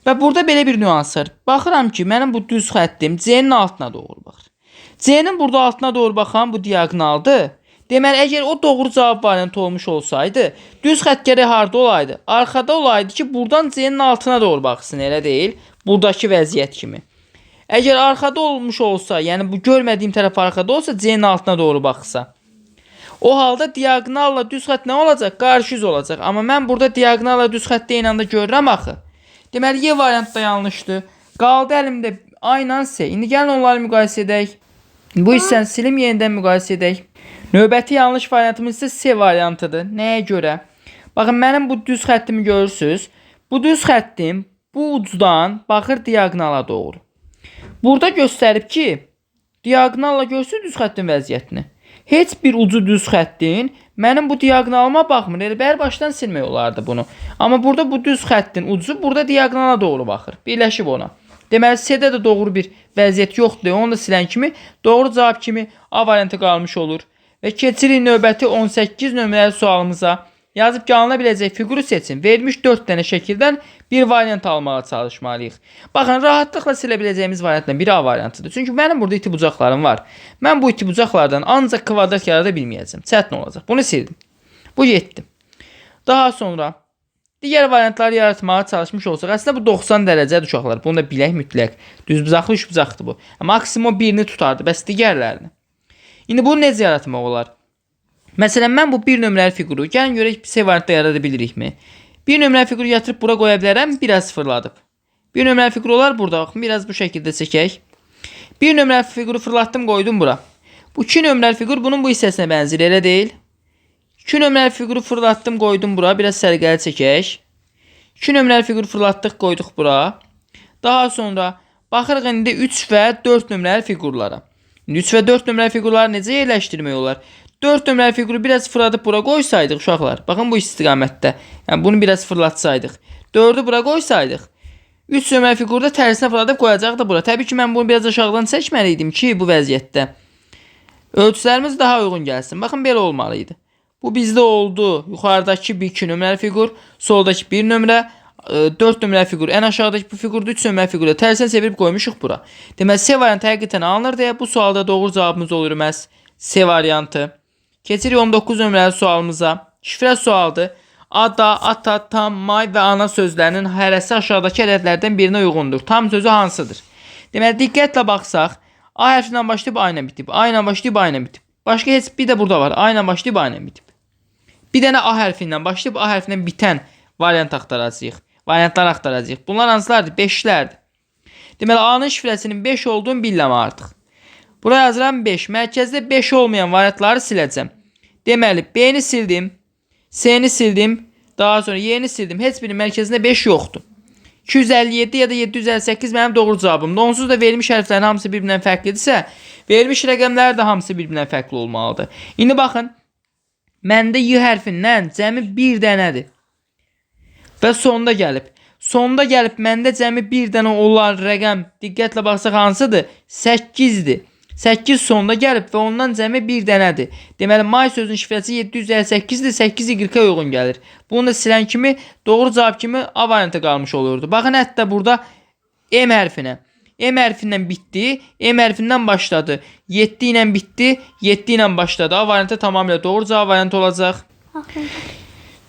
S1: Və burada belə bir nüans var. Baxıram ki, mənim bu düz xəttim C-nin altına doğru baxır. C-nin burada altına doğru baxan bu diaqonaldır. Deməli, əgər o doğru cavab variantı olmuş olsaydı, düz xətt gərək harda olaydı? Arxada olaydı ki, buradan C-nin altına doğru baxsın, elə deyil? Buradakı vəziyyət kimi. Əgər arxada olmuş olsa, yəni bu görmədiyim tərəf arxada olsa, C-nin altına doğru baxsa, o halda diaqonalla düz xətt nə olacaq? Qarşı yüz olacaq. Amma mən burada diaqonalla düz xətti eyni anda görürəm axı. Deməli, Y variantı da yanlışdır. Qaldı əlimdə A ilə C. İndi gəlin onları müqayisə edək. Bu hissəni silim, yenidən müqayisə edək. Növbəti yanlış variantımız isə C variantıdır. Nəyə görə? Baxın, mənim bu düz xəttimi görürsünüz. Bu düz xəttim bu ucdan baxır diaqonala doğru. Burada göstərib ki, diaqonalla görsün düz xəttin vəziyyətini. Heç bir ucu düz xəttin mənim bu diaqonalıma baxmır. Elə bəri başdan silmək olardı bunu. Amma burada bu düz xəttin ucu burada diaqonala doğru baxır. Birləşib ona. Deməli, C-də də doğru bir vəziyyət yoxdur. Onu da silən kimi doğru cavab kimi A variantı qalmış olur. Və keçirik növbəti 18 nömrəli sualımıza. Yazıb ki, alına biləcək fiquru seçin. Verilmiş 4 dənə şəkildən bir variant almağa çalışmalıyıq. Baxın, rahatlıqla silə biləcəyimiz variantdan biri A variantıdır. Çünki mənim burada iti bucaqlarım var. Mən bu iti bucaqlardan ancaq kvadrat yarada bilməyəcəm. Çətin olacaq. Bunu sildim. Bu getdi. Daha sonra digər variantları yaratmağa çalışmış olsaq, əslində bu 90 dərəcədir uşaqlar. Bunu da bilək mütləq. Düz bucaqlı, üç bucaqdır bu. Maksimum birini tutardı, bəs digərlərini. İndi bunu necə yaratmaq olar? Məsələn, mən bu bir nömrəli fiquru, gəlin görək C variantda yarada bilirikmi? Bir nömrəli fiquru yatırıb bura qoya bilərəm, biraz fırladıb. Bir nömrəli fiqur olar burada, baxın, biraz bu şəkildə çəkək. Bir nömrəli fiquru fırlatdım, qoydum bura. Bu 2 nömrəli fiqur bunun bu hissəsinə bənzir, elə deyil? 2 nömrəli fiquru fırlatdım, qoydum bura, biraz sərgəli çəkək. 2 nömrəli fiquru fırlatdıq, qoyduq bura. Daha sonra baxırıq indi 3 və 4 nömrəli fiqurlara. 3 və 4 nömrəli fiqurları necə yerləşdirmək olar? 4 nömrəli fiquru biraz fırladıb bura qoysaydıq uşaqlar. Baxın bu istiqamətdə. Yəni bunu biraz fırlatsaydıq. 4'ü bura qoysaydıq. 3 nömrəli fiquru da tərsinə fırladıb qoyacaqdı bura. Təbii ki, mən bunu biraz aşağıdan çəkməliydim ki, bu vəziyyətdə ölçülərimiz daha uyğun gəlsin. Baxın, belə olmalıydı. Bu bizdə oldu. Yuxarıdakı 2 nömrəli fiqur, soldakı 1 nömrə, 4 nömrəli fiqur, ən aşağıdakı bu fiqurda 3 nömrəli fiquru tərsinə çevirib qoymuşuq bura. Deməli, C variantı həqiqətən alınır deyə bu sualda doğru cavabımız olur məhz C variantı. Keçirik 19 nömrəli sualımıza. Şifrə sualdır. Ada, ata, tam, may və ana sözlərinin hərəsi aşağıdakı ədədlərdən birinə uyğundur. Tam sözü hansıdır? Deməli, diqqətlə baxsaq, A hərfindən başlayıb A ilə bitib, A ilə başlayıb A ilə bitib. Başqa heç bir də burada var. A ilə başlayıb A ilə bitib. Bir dənə A hərfindən başlayıb A hərfindən bitən variant axtaracağıq. variantlar axtaracağıq. Bunlar hansılardır? 5'lərdir. Deməli A-nın şifrəsinin 5 olduğunu bilirəm artıq. Buraya yazıram 5. Mərkəzdə 5 olmayan variantları siləcəm. Deməli B-ni sildim, C-ni sildim, daha sonra Y-ni sildim. Heç birinin mərkəzində 5 yoxdur. 257 ya da 758 mənim doğru cavabımdır. Onsuz da verilmiş hərflərin hamısı bir-birindən fərqlidirsə, verilmiş rəqəmlər də hamısı bir-birindən fərqli olmalıdır. İndi baxın, məndə Y hərfindən cəmi bir dənədir. Və sonda gəlib. Sonda gəlib məndə cəmi bir dənə olan rəqəm, diqqətlə baxsaq hansıdır? 8-dir. 8 sonda gəlib və ondan cəmi bir dənədir. Deməli, may sözünün şifrəsi 758-dir, 8 Y-ə uyğun gəlir. Bunu da silən kimi, doğru cavab kimi A variantı qalmış olurdu. Baxın, hətta burada M hərfinə. M hərfindən bitdi, M hərfindən başladı. 7 ilə bitdi, 7 ilə başladı. A variantı tamamilə doğru cavab variantı olacaq.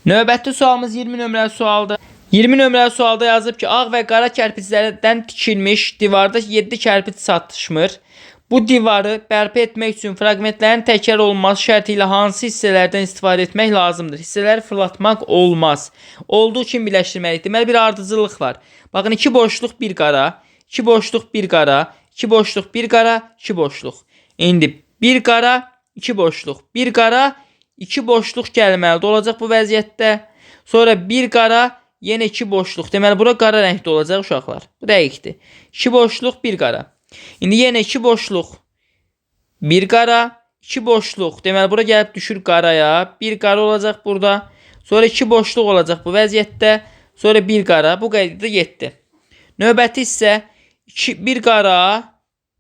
S1: Növbəti sualımız 20 nömrəli sualdır. 20 nömrəli sualda yazıb ki, ağ və qara kərpiclərdən tikilmiş divarda 7 kərpic çatışmır. Bu divarı bərpa etmək üçün fraqmentlərin təkrar olunması şərti ilə hansı hissələrdən istifadə etmək lazımdır? Hissələri fırlatmaq olmaz. Olduğu kimi birləşdirməliyik. Deməli, bir ardıcıllıq var. Baxın, 2 boşluq, 1 qara, 2 boşluq, 1 qara, 2 boşluq, 1 qara, 2 boşluq. İndi 1 qara, 2 boşluq, 1 qara, 2 boşluq gəlməlidir. Olacaq bu vəziyyətdə. Sonra 1 qara, yenə 2 boşluq. Deməli, bura qara rəngdə olacaq uşaqlar. Bu dəqiqdir. 2 boşluq, 1 qara. İndi yenə 2 boşluq, 1 qara, 2 boşluq. Deməli, bura gəlib düşür qaraya. 1 qara olacaq burada. Sonra 2 boşluq olacaq bu vəziyyətdə. Sonra 1 qara. Bu qaydada 7. Növbəti isə 1 qara,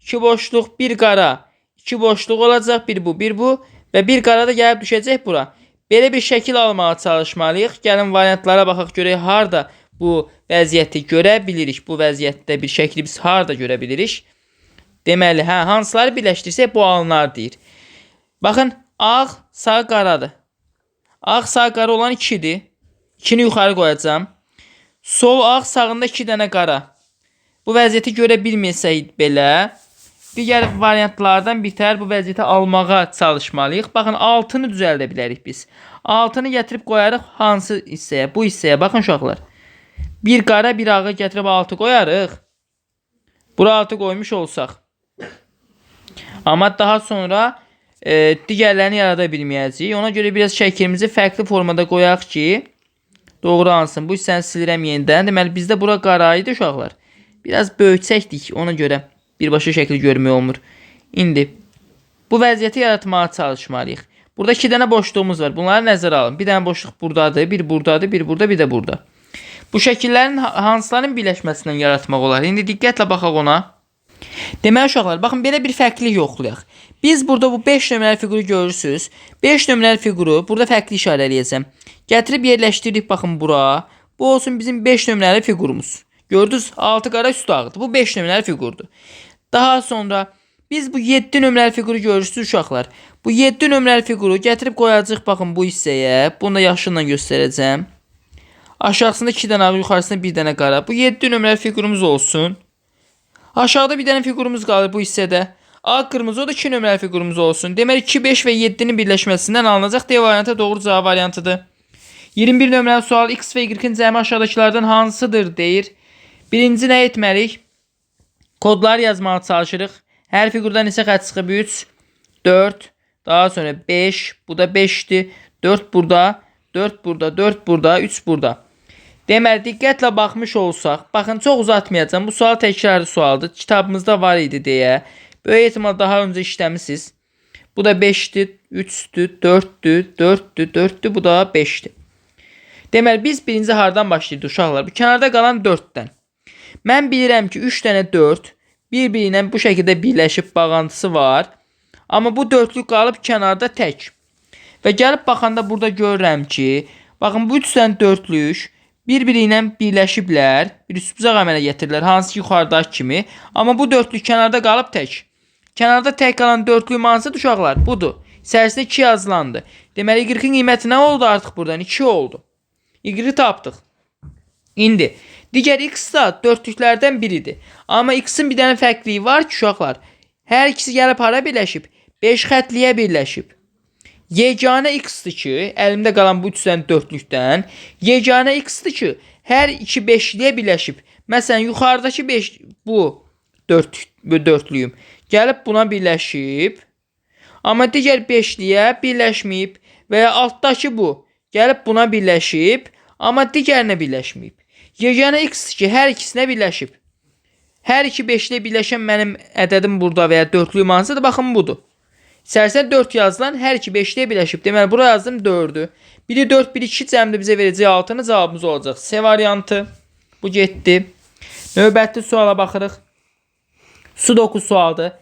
S1: 2 boşluq, 1 qara. 2 boşluq olacaq. Bir bu, bir bu. Və 1 qara da gəlib düşəcək bura. Belə bir şəkil almağa çalışmalıyıq. Gəlin variantlara baxaq, görək harda bu vəziyyəti görə bilirik. Bu vəziyyətdə bir şəkli biz harda görə bilirik. Deməli, hansıları birləşdirsək bu alanlar deyir. Baxın, ağ, sağ, qaradır. Ağ, sağ, qara olan 2-dir. 2-ni yuxarı qoyacağım. Sol ağ, sağında 2 dənə qara. Bu vəziyyəti görə bilməyəsək belə, digər variantlardan bitər bu vəziyyəti almağa çalışmalıyıq. Baxın, 6-nı düzəldə bilərik biz. 6-nı gətirib qoyarıq hansı hissəyə? Bu hissəyə. Baxın uşaqlar. Bir qara, bir ağı gətirib 6 qoyarıq. Bura 6 qoymuş olsaq. Amma daha sonra digərlərini yarada bilməyəcəyik. Ona görə biraz şəklimizi fərqli formada qoyaq ki, doğru ansın. Bu hissəni silirəm yenidən. Deməli, bizdə bura qara idi uşaqlar. Biraz böyütsəkdik, ona görə birbaşa şəkli görmək olmur. İndi bu vəziyyəti yaratmağa çalışmalıyıq. Burada 2 dənə boşluğumuz var. Bunları nəzərə alın. Bir dənə boşluq buradadır, bir buradadır, bir burada, bir də burada. Bu şəkillərin hansıların birləşməsindən yaratmaq olar? İndi diqqətlə baxaq ona. Deməli uşaqlar, baxın, belə bir fərqlilik yoxlayaq. Biz burada bu 5 nömrəli fiquru görürsünüz. 5 nömrəli fiquru burada fərqli işarə eləyəcəm. Gətirib yerləşdirdik, baxın bura. Bu olsun bizim 5 nömrəli fiqurumuz. Gördünüz, 6 qara üstü ağdır. Bu 5 nömrəli fiqurdur. Daha sonra biz bu 7 nömrəli fiquru görürsünüz uşaqlar. Bu 7 nömrəli fiquru gətirib qoyacaq, baxın bu hissəyə. Bunu da yaşılla göstərəcəm. Aşağısında 2 dənə ağ, yuxarısında 1 dənə qara. Bu 7 nömrəli fiqurumuz olsun. Aşağıda bir dənə fiqurumuz qalır bu hissədə. Ağ qırmızı, o da 2 nömrəli fiqurumuz olsun. Deməli 2, 5 və 7-nin birləşməsindən alınacaq D variantı doğru cavab variantıdır. 21 nömrəli sual X və Y-in cəmi aşağıdakılardan hansıdır deyir. Birinci nə etməliyik? Kodlar yazmağa çalışırıq. Hər fiqurdan isə xətt çıxıb 3, 4, daha sonra 5, bu da 5'dir. 4 burada, 4 burada, 4 burada, 3 burada. Deməli, diqqətlə baxmış olsaq, baxın, çox uzatmayacağım. Bu sual təkrarlı sualdır. Kitabımızda var idi deyə. Böyük ehtimal daha öncə işləmisiniz. Bu da 5'dir, 3'dür, 4'dür, 4'dür, 4'dür, bu da 5'dir. Deməli, biz birinci hardan başlayırıq uşaqlar? Bu kənarda qalan 4'dən. Mən bilirəm ki, 3 dənə 4 bir-biri ilə bu şəkildə birləşib bağlantısı var. Amma bu dörtlük qalıb kənarda tək. Və gəlib baxanda burada görürəm ki, baxın, bu 3 dənə dörtlük bir-biri ilə birləşiblər. Bir üstbüzaq əmələ gətirirlər, hansı ki yuxarıdakı kimi. Amma bu dörtlük kənarda qalıb tək. Kənarda tək qalan dörtlük hansıdır uşaqlar? Budur. İçərisində 2 yazılandı. Deməli, Y-in qiyməti nə oldu artıq buradan? 2 oldu. Y-i tapdıq. İndi digər X da dörtlüklərdən biridir. Amma X-in bir dənə fərqliyi var ki, uşaqlar. Hər ikisi gəlib hara birləşib? 5 xətliyə birləşib. Yeganə X-dir ki, əlimdə qalan bu 3 dənə dörtlükdən, yeganə X-dir ki, hər iki beşliyə birləşib. Məsələn, yuxarıdakı 5 bu 4-lüyüm. Gəlib buna birləşib. Amma digər beşliyə birləşməyib və ya altdakı bu gəlib buna birləşib, amma digərinə birləşməyib. Yeganə x ki, hər ikisinə birləşib. Hər iki beşliyə birləşən mənim ədədim burada və ya dörtlüyüm hansıdır? Baxın budur. İçərisində 4 yazılan hər iki beşliyə birləşib. Deməli, bura yazdım 4-ü. Biri 4, biri 2 cəmdə bizə verəcək 6-nı cavabımız olacaq. C variantı. Bu getdi. Növbəti suala baxırıq. Sudoku sualdır.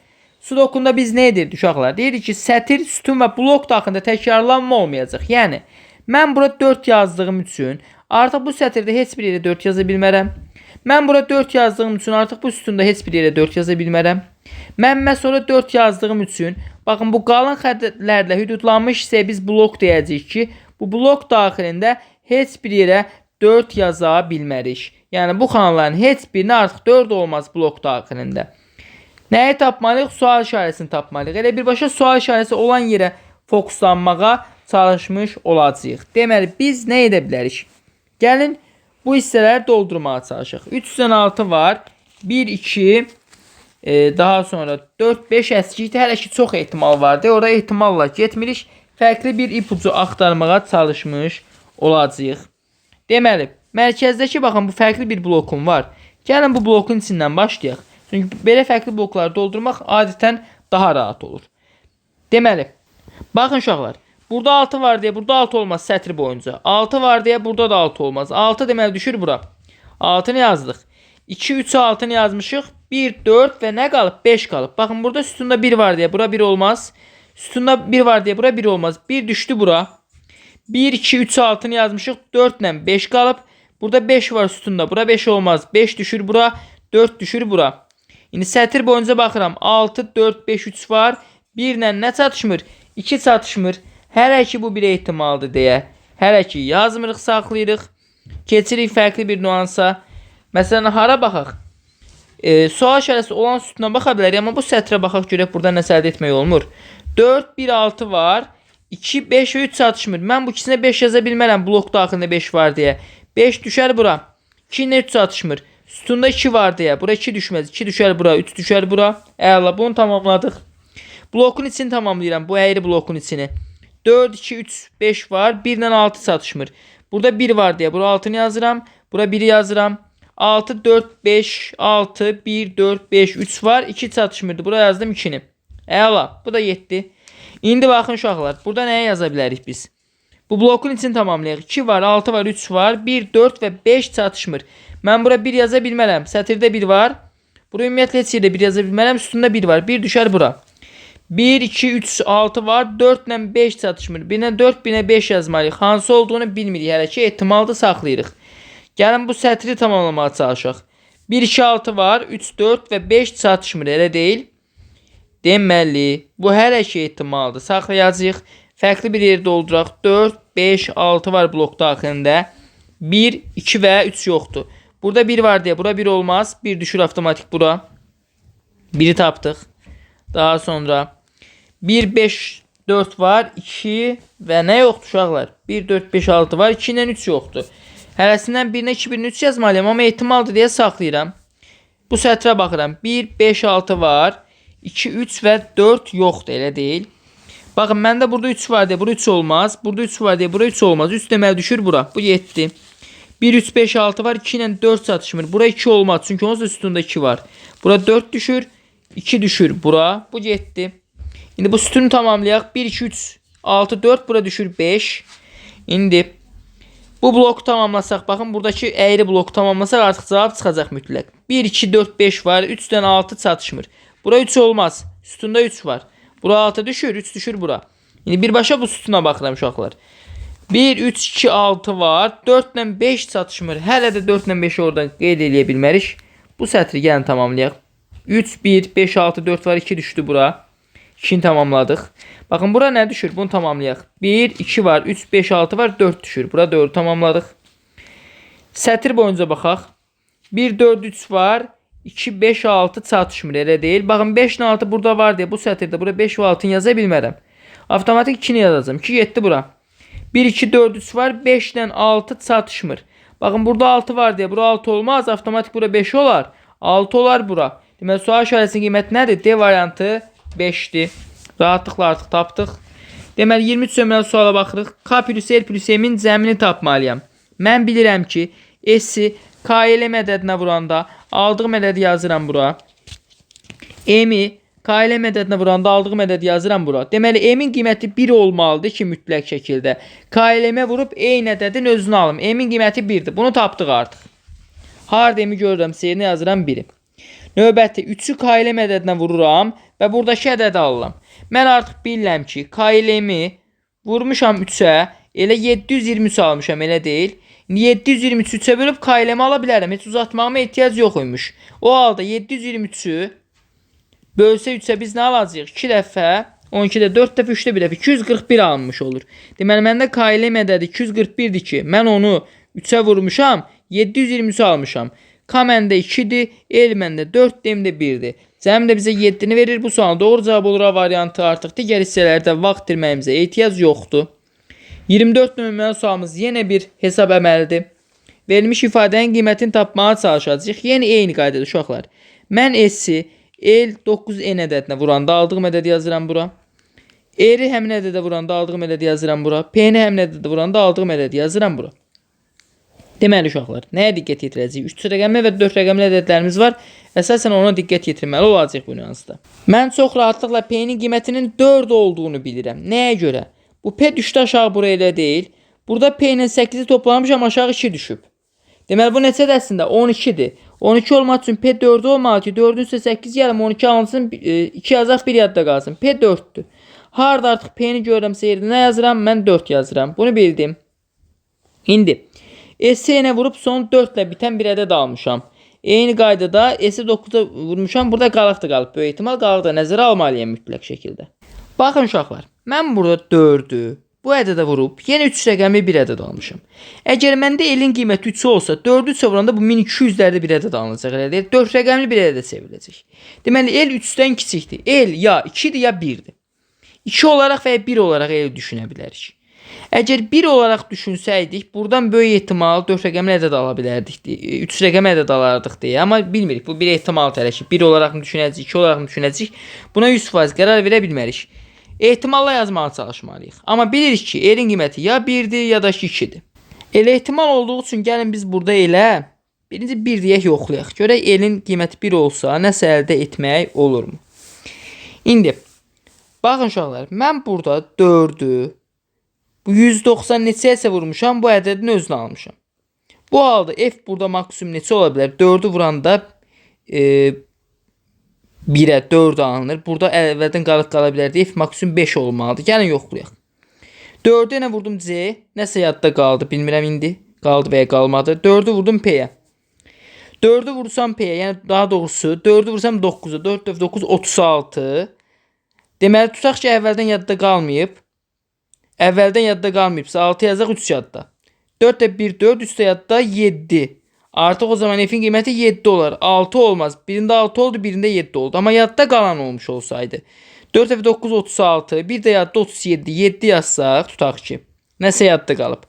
S1: Sudokunda biz nə edirdik uşaqlar? Deyirik ki, sətir, sütun və blok daxilində təkrarlanma olmayacaq. Yəni, mən bura 4 yazdığım üçün artıq bu sətirdə heç bir yerə 4 yaza bilmərəm. Mən bura 4 yazdığım üçün artıq bu sütunda heç bir yerə 4 yaza bilmərəm. Mən sonra 4 yazdığım üçün, baxın, bu qalın xətlərlə hüdudlanmış hissəyə biz blok deyəcəyik ki, bu blok daxilində heç bir yerə 4 yaza bilmərik. Yəni, bu xanların heç birinə artıq 4 olmaz blok daxilində. Nəyi tapmalıyıq? Sual işarəsini tapmalıyıq. Elə birbaşa sual işarəsi olan yerə fokuslanmağa çalışmış olacağıq. Deməli, biz nə edə bilərik? Gəlin, bu hissələri doldurmağa çalışaq. 3-dən 6 var. 1, 2, daha sonra 4, 5 əskikdə hələ ki çox ehtimal vardır. Orada ehtimalla getmirik. Fərqli bir ipucu axtarmağa çalışmış olacağıq. Deməli, mərkəzdəki baxın, bu fərqli bir blokum var. Gəlin, bu blokun içindən başlayaq. Çünki belə fərqli blokları doldurmaq adətən daha rahat olur. Deməli, baxın uşaqlar, burada 6 var deyə burada 6 olmaz sətr boyunca. 6 var deyə burada da 6 olmaz. 6 deməli düşür bura. 6-nı yazdıq. 2, 3, 6-nı yazmışıq. 1, 4 və nə qalıb? 5 qalıb. Baxın, burada sütunda 1 var deyə bura 1 olmaz. Sütunda 1 var deyə bura 1 olmaz. 1 düşdü bura. 1, 2, 3, 6-nı yazmışıq. 4 ilə 5 qalıb. Burada 5 var sütunda. Bura 5 olmaz. 5 düşür bura. 4 düşür bura. İndi sətr boyunca baxıram. 6, 4, 5, 3 var. 1 ilə nə çatışmır? 2 çatışmır. Hələ ki bu bir ehtimaldır deyə. Hələ ki yazmırıq, saxlayırıq. Keçirik fərqli bir nüansa. Məsələn, hara baxaq? Sual işarəsi olan sütuna baxa bilərik. Amma bu sətrə baxaq görək burada nə əldə etmək olmur. 4, 1, 6 var. 2, 5 və 3 çatışmır. Mən bu ikisinə 5 yaza bilmərəm. Blok daxilində 5 var deyə. 5 düşər bura. 2 ilə 3 çatışmır. Sütunda 2 var deyə. Bura 2 düşməz. 2 düşər bura. 3 düşər bura. Əla. Bunu tamamladıq. Blokun içini tamamlayıram. Bu əyri blokun içini. 4, 2, 3, 5 var. 1 ilə 6 çatışmır. Burada 1 var deyə. Bura 6'nı yazıram. Bura 1'i yazıram. 6, 4, 5, 6, 1, 4, 5, 3 var. 2 çatışmırdı. Bura yazdım 2'ni. Əla. Bu da 7. İndi baxın uşaqlar. Burada nəyə yaza bilərik biz? Bu blokun içini tamamlayaq. 2 var, 6 var, 3 var. 1, 4 və 5 çatışmır. Mən bura 1 yaza bilmərəm. Sətirdə 1 var. Bura ümumiyyətlə heç yerdə 1 yaza bilmərəm. Üstündə 1 var. 1 düşər bura. 1, 2, 3, 6 var. 4 ilə 5 çatışmır. 1 ilə 4, 1 ilə 5 yazmalıyıq. Hansı olduğunu bilmirik. Hələ ki ehtimalda saxlayırıq. Gəlin bu sətri tamamlamağa çalışaq. 1, 2, 6 var. 3, 4 və 5 çatışmır. Elə deyil. Deməli, bu hələ ki ehtimaldır. Saxlayacağıq. Fərqli bir yer dolduraq. 4, 5, 6 var blok daxilində. 1, 2 və 3 yoxdur. Burada 1 var deyə bura 1 olmaz. 1 düşür avtomatik bura. 1'i tapdıq. Daha sonra 1, 5, 4 var. 2 və nə yoxdur uşaqlar? 1, 4, 5, 6 var. 2 ilə 3 yoxdur. Hərəsindən 1-nə 2, 1-nə 3 yazmalıyam. Amma ehtimaldır deyə saxlayıram. Bu sətrə baxıram. 1, 5, 6 var. 2, 3 və 4 yoxdur. Elə deyil. Baxın, məndə burada 3 var deyə bura 3 olmaz. Burada 3 var deyə bura 3 olmaz. 3 deməli düşür bura. Bu 7. 1, 3, 5, 6 var. 2 ilə 4 çatışmır. Bura 2 olmaz. Çünki onun sütunda 2 var. Bura 4 düşür. 2 düşür bura. Bu 7. İndi bu sütunu tamamlayaq. 1, 2, 3, 6, 4. Bura düşür 5. İndi bu bloku tamamlasaq. Baxın, buradakı əyri bloku tamamlasaq artıq cavab çıxacaq mütləq. 1, 2, 4, 5 var. 3'dən 6 çatışmır. Bura 3 olmaz. Sütunda 3 var. Bura 6 düşür. 3 düşür bura. İndi birbaşa bu sütuna baxıram uşaqlar. 1, 3, 2, 6 var. 4 ilə 5 çatışmır. Hələ də 4 ilə 5'i oradan qeyd eləyə bilmərik. Bu sətri gəlin tamamlayaq. 3, 1, 5, 6, 4 var. 2 düşdü bura. 2'ni tamamladıq. Baxın, bura nə düşür? Bunu tamamlayaq. 1, 2 var. 3, 5, 6 var. 4 düşür. Bura 4'ü tamamladıq. Sətr boyunca baxaq. 1, 4, 3 var. 2, 5, 6 çatışmır. Elə deyil. Baxın, 5 ilə 6 burada var deyə bu sətirdə bura 5 və 6'nı yaza bilmərəm. Avtomatik 2'ni yazacağım. 2 getdi bura. 1, 2, 4, 3 var. 5 ilə 6 çatışmır. Bakın burada 6 var diye bura 6 olmaz. Avtomatik bura 5 olar. 6 olar bura. Deməli sual işarəsinin qiyməti nədir? D variantı 5'dir. Rahatlıqla artıq tapdıq. Deməli 23 nömrəli suala baxırıq. K plus L plus M-in cəmini tapmalıyam. Mən bilirəm ki, S-i KL mədədinə vuranda aldığım ədədi yazıram bura. M-i KL mədədinə vuranda aldığım ədədi yazıram bura. Deməli M-in qiyməti 1 olmalıdır ki, mütləq şəkildə. KL-mə vurub eyni ədədin özünü alım. M-in qiyməti 1'dir. Bunu tapdıq artıq. Harda M-i görürəm, seyrinə yazıram 1'i. Növbəti 3'ü KL mədədinə vururam və buradakı ədədi alıram. Mən artıq bilirəm ki, KL-mi vurmuşam 3'ə, elə 723 almışam, elə deyil. 723'ü 3'ə bölüb KL-mi ala bilərəm. Heç uzatmağıma ehtiyac yox imiş. O halda 723'ü bölsə 3'ə biz nə alacağıq? 2 dəfə, 12-də 4 dəfə, 3-də 1 dəfə 241 alınmış olur. Deməli məndə KL mədədi 241'dir ki, mən onu 3'ə vurmuşam, 723 almışam. K məndə 2'dir, L məndə 4'dir, M də 1'dir. Cəmi də bizə 7'ni verir. Bu sualın doğru cavabı olur A variantı. Artıq digər hissələrdə vaxt itirməyimizə ehtiyac yoxdur. 24 nömrəli sualımız yenə bir hesab əməlidir. Verilmiş ifadənin qiymətini tapmağa çalışacağıq. Yenə eyni qaydada uşaqlar. Mən S-i L 9N ədədinə vuranda aldığım ədədi yazıram bura. R-i həmin ədədə vuranda aldığım ədədi yazıram bura. P-ni həmin ədədə vuranda aldığım ədədi yazıram bura. Deməli uşaqlar, nəyə diqqət yetirəcəyik? 3 rəqəmli və 4 rəqəmli ədədlərimiz var. Əsasən ona diqqət yetirməli olacaq bu nüansda. Mən çox rahatlıqla P-nin qiymətinin 4 olduğunu bilirəm. Nəyə görə? Bu P düşdü aşağı buraya elə deyil. Burada P ilə 8'i toplamışam, aşağı 2 düşüb. Deməli bu neçədir əslində? 12'dir. 12 olmaq üçün P 4 olmalı ki, 4'ün üstə 8 gələm, 12 alınsın, 2 yazaq, 1 yadda qalsın. P 4'dür. Harda artıq P-ni görürəm, seyrinə yazıram, mən 4 yazıram. Bunu bildim. İndi S-ə vurub son 4 ilə bitən bir ədəd almışam. Eyni qaydada S-i 9'a vurmuşam. Burada qalaqda qalıb. Böyük ehtimal qalaqda nəzərə almalıyam mütləq şəkildə. Baxın uşaqlar, mən burada 4'ü bu ədədə vurub yenə 3 rəqəmli bir ədəd almışam. Əgər məndə L-in qiyməti 3 olsa, 4'ü 3'ə vuranda bu 1200'lərdə bir ədəd alınacaq. Elə deyil, 4 rəqəmli bir ədədə çevriləcək. Deməli L 3'dən kiçikdir. L ya 2'dir ya 1'dir. 2 olaraq və ya 1 olaraq L düşünə bilərik. Əgər 1 olaraq düşünsəydik, buradan böyük ehtimal 4 rəqəmli ədəd ala bilərdik, 3 rəqəmli ədəd alardıq deyə. Amma bilmirik, bu bir ehtimal tələşi. 1 olaraq mı düşünəcəyik, 2 olaraq mı düşünəcəyik? Buna 100% qərar verə bilmərik. Ehtimalla yazmağa çalışmalıyıq. Amma bilirik ki, L-in qiyməti ya 1'dir ya da 2'dir. Elə ehtimal olduğu üçün gəlin biz burada elə birinci 1 deyək yoxlayaq. Görək L-in qiyməti 1 olsa nəsə əldə etmək olurmu? İndi baxın uşaqlar, mən burada 4'ü bu 190 neçəyəsə vurmuşam, bu ədədin özünü almışam. Bu halda F burada maksimum neçə ola bilər? 4'ü vuranda 1'ə 4 alınır. Burada əvvəldən qalıq qala bilərdi. F maksimum 5 olmalıdır. Gəlin yoxlayaq. 4'ü yenə vurdum C. Nəsə yadda qaldı, bilmirəm indi. Qaldı və ya qalmadı. 4'ü vurdum P-yə. 4'ü vursam P-yə, yəni daha doğrusu 4'ü vursam 9'a. 4 dəfə 9 36. Deməli tutaq ki, əvvəldən yadda qalmayıb. Əvvəldən yadda qalmayıbsa 6 yazaq, 3 yadda. 4 də 1 4, 3 də yadda 7. Artıq o zaman F'in qiyməti 7 olar. 6 olmaz. Birində 6 oldu, birində 7 oldu. Amma yadda qalan olmuş olsaydı. 4 dəfə 9 36, bir də yadda 37, 7 yazsaq, tutaq ki, nəsə yadda qalıb.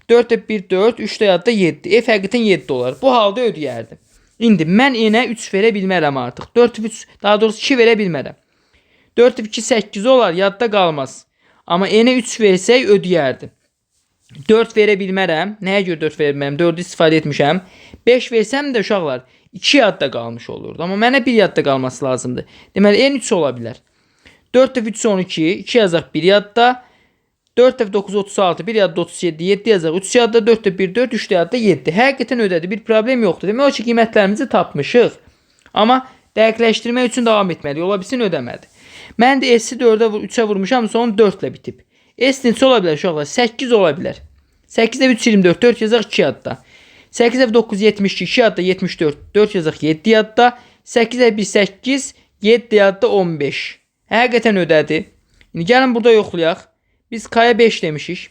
S1: 4 dəfə 1 4, 3 də yadda 7. F həqiqətən 7 olar. Bu halda ödəyərdim. İndi mən N-ə 3 verə bilmərəm artıq. 4 dəfə 3, daha doğrusu 2 verə bilmərəm. 4 dəfə 2 8 olar, yadda qalmaz. Amma N-ə 3 versək ödəyərdim. 4 verə bilmərəm. Nəyə görə 4 verə bilmərəm? 4'ü istifadə etmişəm. 5 versəm də uşaqlar 2 yadda qalmış olurdu. Amma mənə 1 yadda qalması lazımdır. Deməli N 3 ola bilər. 4 dəfə 3 12, 2 yazaq 1 yadda. 4 dəfə 9 36, 1 yadda 37, 7 yazaq 3 yadda, 4 dəfə 1 4, 3 də yadda 7. Həqiqətən ödədi. Bir problem yoxdur. Demək o ki, qiymətlərimizi tapmışıq. Amma dəqiqləşdirmək üçün davam etməli. Ola bilsin ödəmədi. Mən də S-i 4'ə 3'ə vurmuşam, sonra 4 ilə bitib. S neçə ola bilər uşaqlar? 8 ola bilər. 8 dəfə 3 24, 4 yazaq 2 yadda. 8 dəfə 9 72, 2 yadda 74, 4 yazaq 7 yadda. 8 dəfə 1 8, 7 yadda 15. Həqiqətən ödədi. İndi gəlin burada yoxlayaq. Biz K-ya 5 demişik.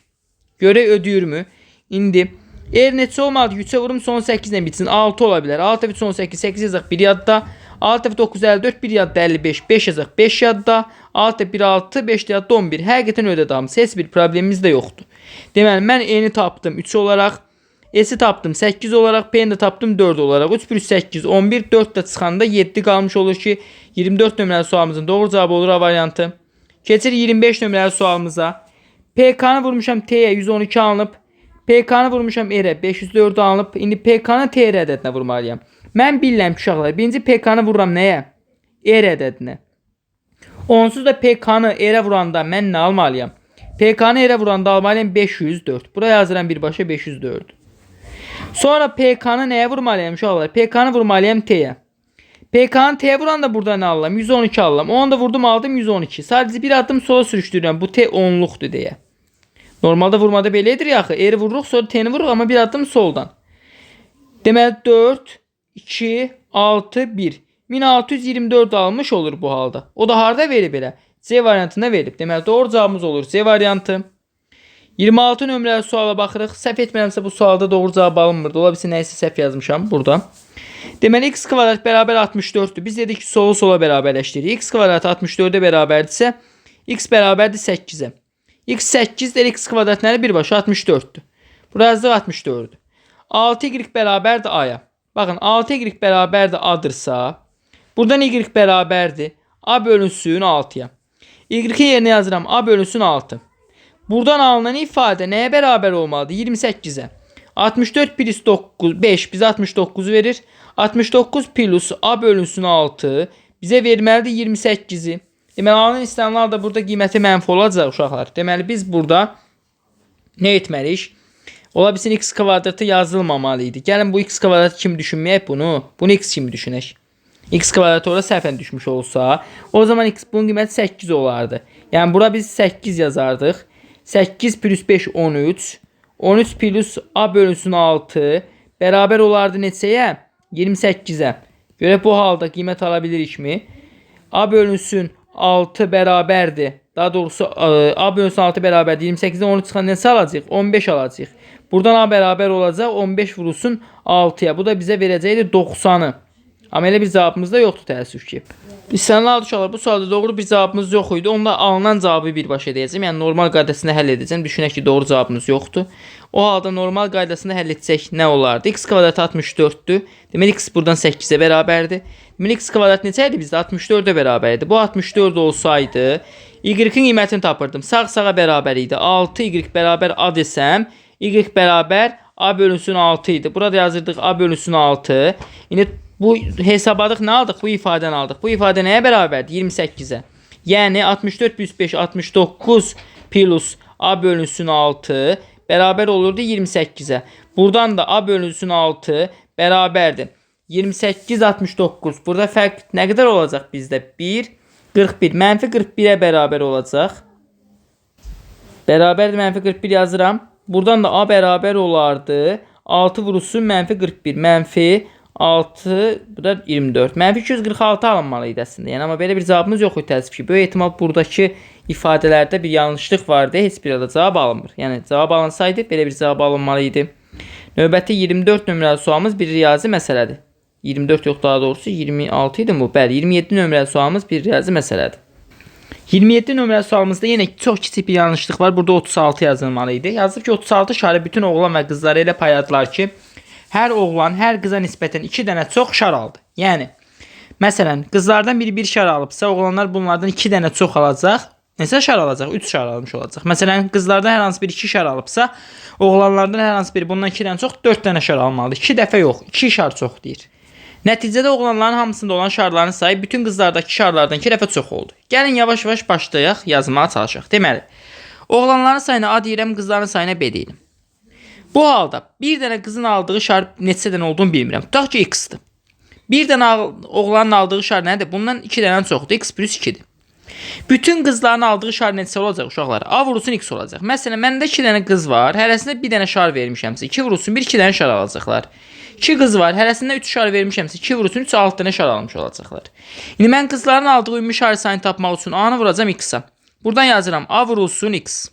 S1: Görək ödəyirmi? İndi R neçə olmadı? 3'ə vurum, son 8 ilə bitsin. 6 ola bilər. 6 dəfə son 8, 8 yazaq 1 yadda. 6 dəfə 9 54, 1 yadda 55, 5 yazaq 5 yadda. 6 dəfə 1 6, 5 yadda 11. Həqiqətən ödədi. Heç bir problemimiz də yoxdur. Deməli mən N-i tapdım 3 olaraq. S'i tapdım 8 olarak, P'ni də tapdım 4 olarak. 3 plus 8 11, 4 də çıxanda 7 qalmış olur ki, 24 nömrəli sualımızın doğru cavabı olur A variantı. Keçir 25 nömrəli sualımıza. PK'nı vurmuşam T'ye 112 alınıb. PK'nı vurmuşam R'e 504 alınıb. İndi PK'nı TR ədədinə vurmalıyam. Mən bilirəm ki, uşaqlar, birinci PK'nı vururam nəyə? R ədədinə. Onsuz da PK'nı R'e vuranda mən nə almalıyam? PK'nı R'e vuranda almalıyam 504. Buraya yazıram birbaşa 504. Sonra PK'nı nəyə vurmalıyam uşaqlar? PK'nı vurmalıyam T'ye. PK'nı T'ye vuranda burada nə alıram? 112 alıram. Onu da vurdum aldım 112. Sadəcə bir adım sola sürüşdürürəm. Bu T 10'luqdur deyə. Normalde vurmada belədir ya axı. R'i vururuq, sonra T'ni vururuq, amma bir adım soldan. Deməli 4, 2, 6, 1. 1624 almış olur bu halda. O da harda verib elə? C variantında verib. Deməli doğru cavabımız olur C variantı. 26 nömrəli suala baxırıq. Səhv etmirəmsə bu sualda doğru cavab alınmırdı. Ola bilsin nəysə səhv yazmışam burada. Deməli x kvadrat bərabər 64'dür. Biz dedik ki solu sola bərabərləşdirir. X kvadrat 64'e bərabərdirsə x bərabərdir 8'e. X 8'dir, x kvadrat nədir? Birbaşa 64'dür. Burası yazdıq 64'dür. 6y bərabərdir a-ya. Baxın 6y bərabərdir a-dırsa, buradan y bərabərdir a bölünsün 6'ya. Y-in yerinə yazıram a bölünsün 6. Buradan alınan ifadə nəyə bərabər olmalıdır? 28'e. 64 plus 9, 5 bizə 69 verir. 69 plus a bölünsün 6 bizə verməlidir 28'i. Deməli, alınan istənlər da burada qiyməti mənfi olacaq uşaqlar. Deməli, biz burada nə etməliyik? Ola bilsin x kvadratı yazılmamalı idi. Gəlin bu x kvadratı kimi düşünməyək bunu. Bunu x kimi düşünək. X kvadratı orada səhvən düşmüş olsa, o zaman x bunun qiyməti 8 olardı. Yəni bura biz 8 yazardıq. 8 plus 5 13. 13 plus a bölünsün 6 bərabər olardı neçəyə? 28'e. Görə bu halda qiymət ala bilirikmi? A bölünsün 6 bərabərdir. Daha doğrusu a bölünsün 6 bərabərdir. 28'den 13 çıxan neçə alacaq? 15 alacaq. Buradan a bərabər olacaq. 15 vurulsun 6'ya. Bu da bizə verəcəkdir 90'ı. Amma elə bir cavabımız da yoxdur təəssüf ki. İstənilən uşaqlar, bu sualda doğru bir cavabımız yox idi. Onda alınan cavabı birbaşa edəcəm. Yəni normal qaydasında həll edəcəm. Düşünək ki, doğru cavabımız yoxdur. O halda normal qaydasında həll etsək nə olardı? X kvadrat 64'dür. Deməli x buradan 8'e bərabərdir. Deməli x kvadrat neçə idi bizdə? 64'e bərabər idi. Bu 64 olsaydı, y-in qiymətini tapırdım. Sağ-sağa bərabər idi. 6y bərabər a desəm, y bərabər a bölünsün 6 idi. Burada yazırdıq a bölünsün 6. İndi bu hesabladıq, nə aldıq? Bu ifadəni aldıq. Bu ifadə nəyə bərabərdir? 28'e. Yəni 64 plus 5 69 plus a bölünsün 6 bərabər olurdu 28'e. Buradan da a bölünsün 6 bərabərdir. 28 69. Burada fərq nə qədər olacaq bizdə? 1 41. Mənfi 41'e bərabər olacaq. Bərabərdir mənfi 41 yazıram. Buradan da a bərabər olardı. 6 vurulsun mənfi 41. Mənfi 6, bu da 24. Mənfi 246 alınmalı idi əslində. Yəni, amma belə bir cavabımız yox idi təəssüf ki. Böyük ehtimal buradakı ifadələrdə bir yanlışlıq vardı. Heç bir də cavab alınmır. Yəni, cavab alınsaydı belə bir cavab alınmalı idi. Növbəti 24 nömrəli sualımız bir riyazi məsələdir. 24 yox, daha doğrusu 26 idi bu. Bəli, 27 nömrəli sualımız bir riyazi məsələdir. 27 nömrəli sualımızda yenə çox kiçik bir yanlışlıq var. Burada 36 yazılmalı idi. Yazılıb ki, 36 şarı bütün oğlan və qızları elə payladılar ki, hər oğlan hər qıza nisbətən 2 dənə çox şar aldı. Yəni, məsələn, qızlardan biri 1 şar alıbsa, oğlanlar bunlardan 2 dənə çox alacaq. Neçə şar alacaq? 3 şar almış olacaq. Məsələn, qızlardan hər hansı bir 2 şar alıbsa, oğlanlardan hər hansı biri bundan 2 dənə çox 4 dənə şar almalıdır. 2 dəfə yox, 2 şar çox deyir. Nəticədə oğlanların hamısında olan şarların sayı bütün qızlardakı şarlardan 2 dəfə çox oldu. Gəlin yavaş-yavaş başlayaq, yazmağa çalışaq. Deməli, oğlanların sayına A deyirəm, qızların sayına B deyirəm. Bu halda bir dənə qızın aldığı şar neçə dənə olduğunu bilmirəm. Tutaq ki, x-dir. Bir dənə oğlanın aldığı şar nədir? Bundan 2 dənə çoxdur. X plus 2-dir. Bütün qızların aldığı şar neçə olacaq uşaqlar? A vurulsun x olacaq. Məsələn, məndə 2 dənə qız var. Hərəsində bir dənə şar vermişəmsə, 2 vurulsun 1, 2 dənə şar alacaqlar. 2 qız var. Hərəsində 3 şar vermişəmsə, 2 vurulsun 3, 6 dənə şar almış olacaqlar. İndi mən qızların aldığı ümumi şar sayını tapmaq üçün A-nı vuracam x-a. Buradan yazıram A vurulsun x.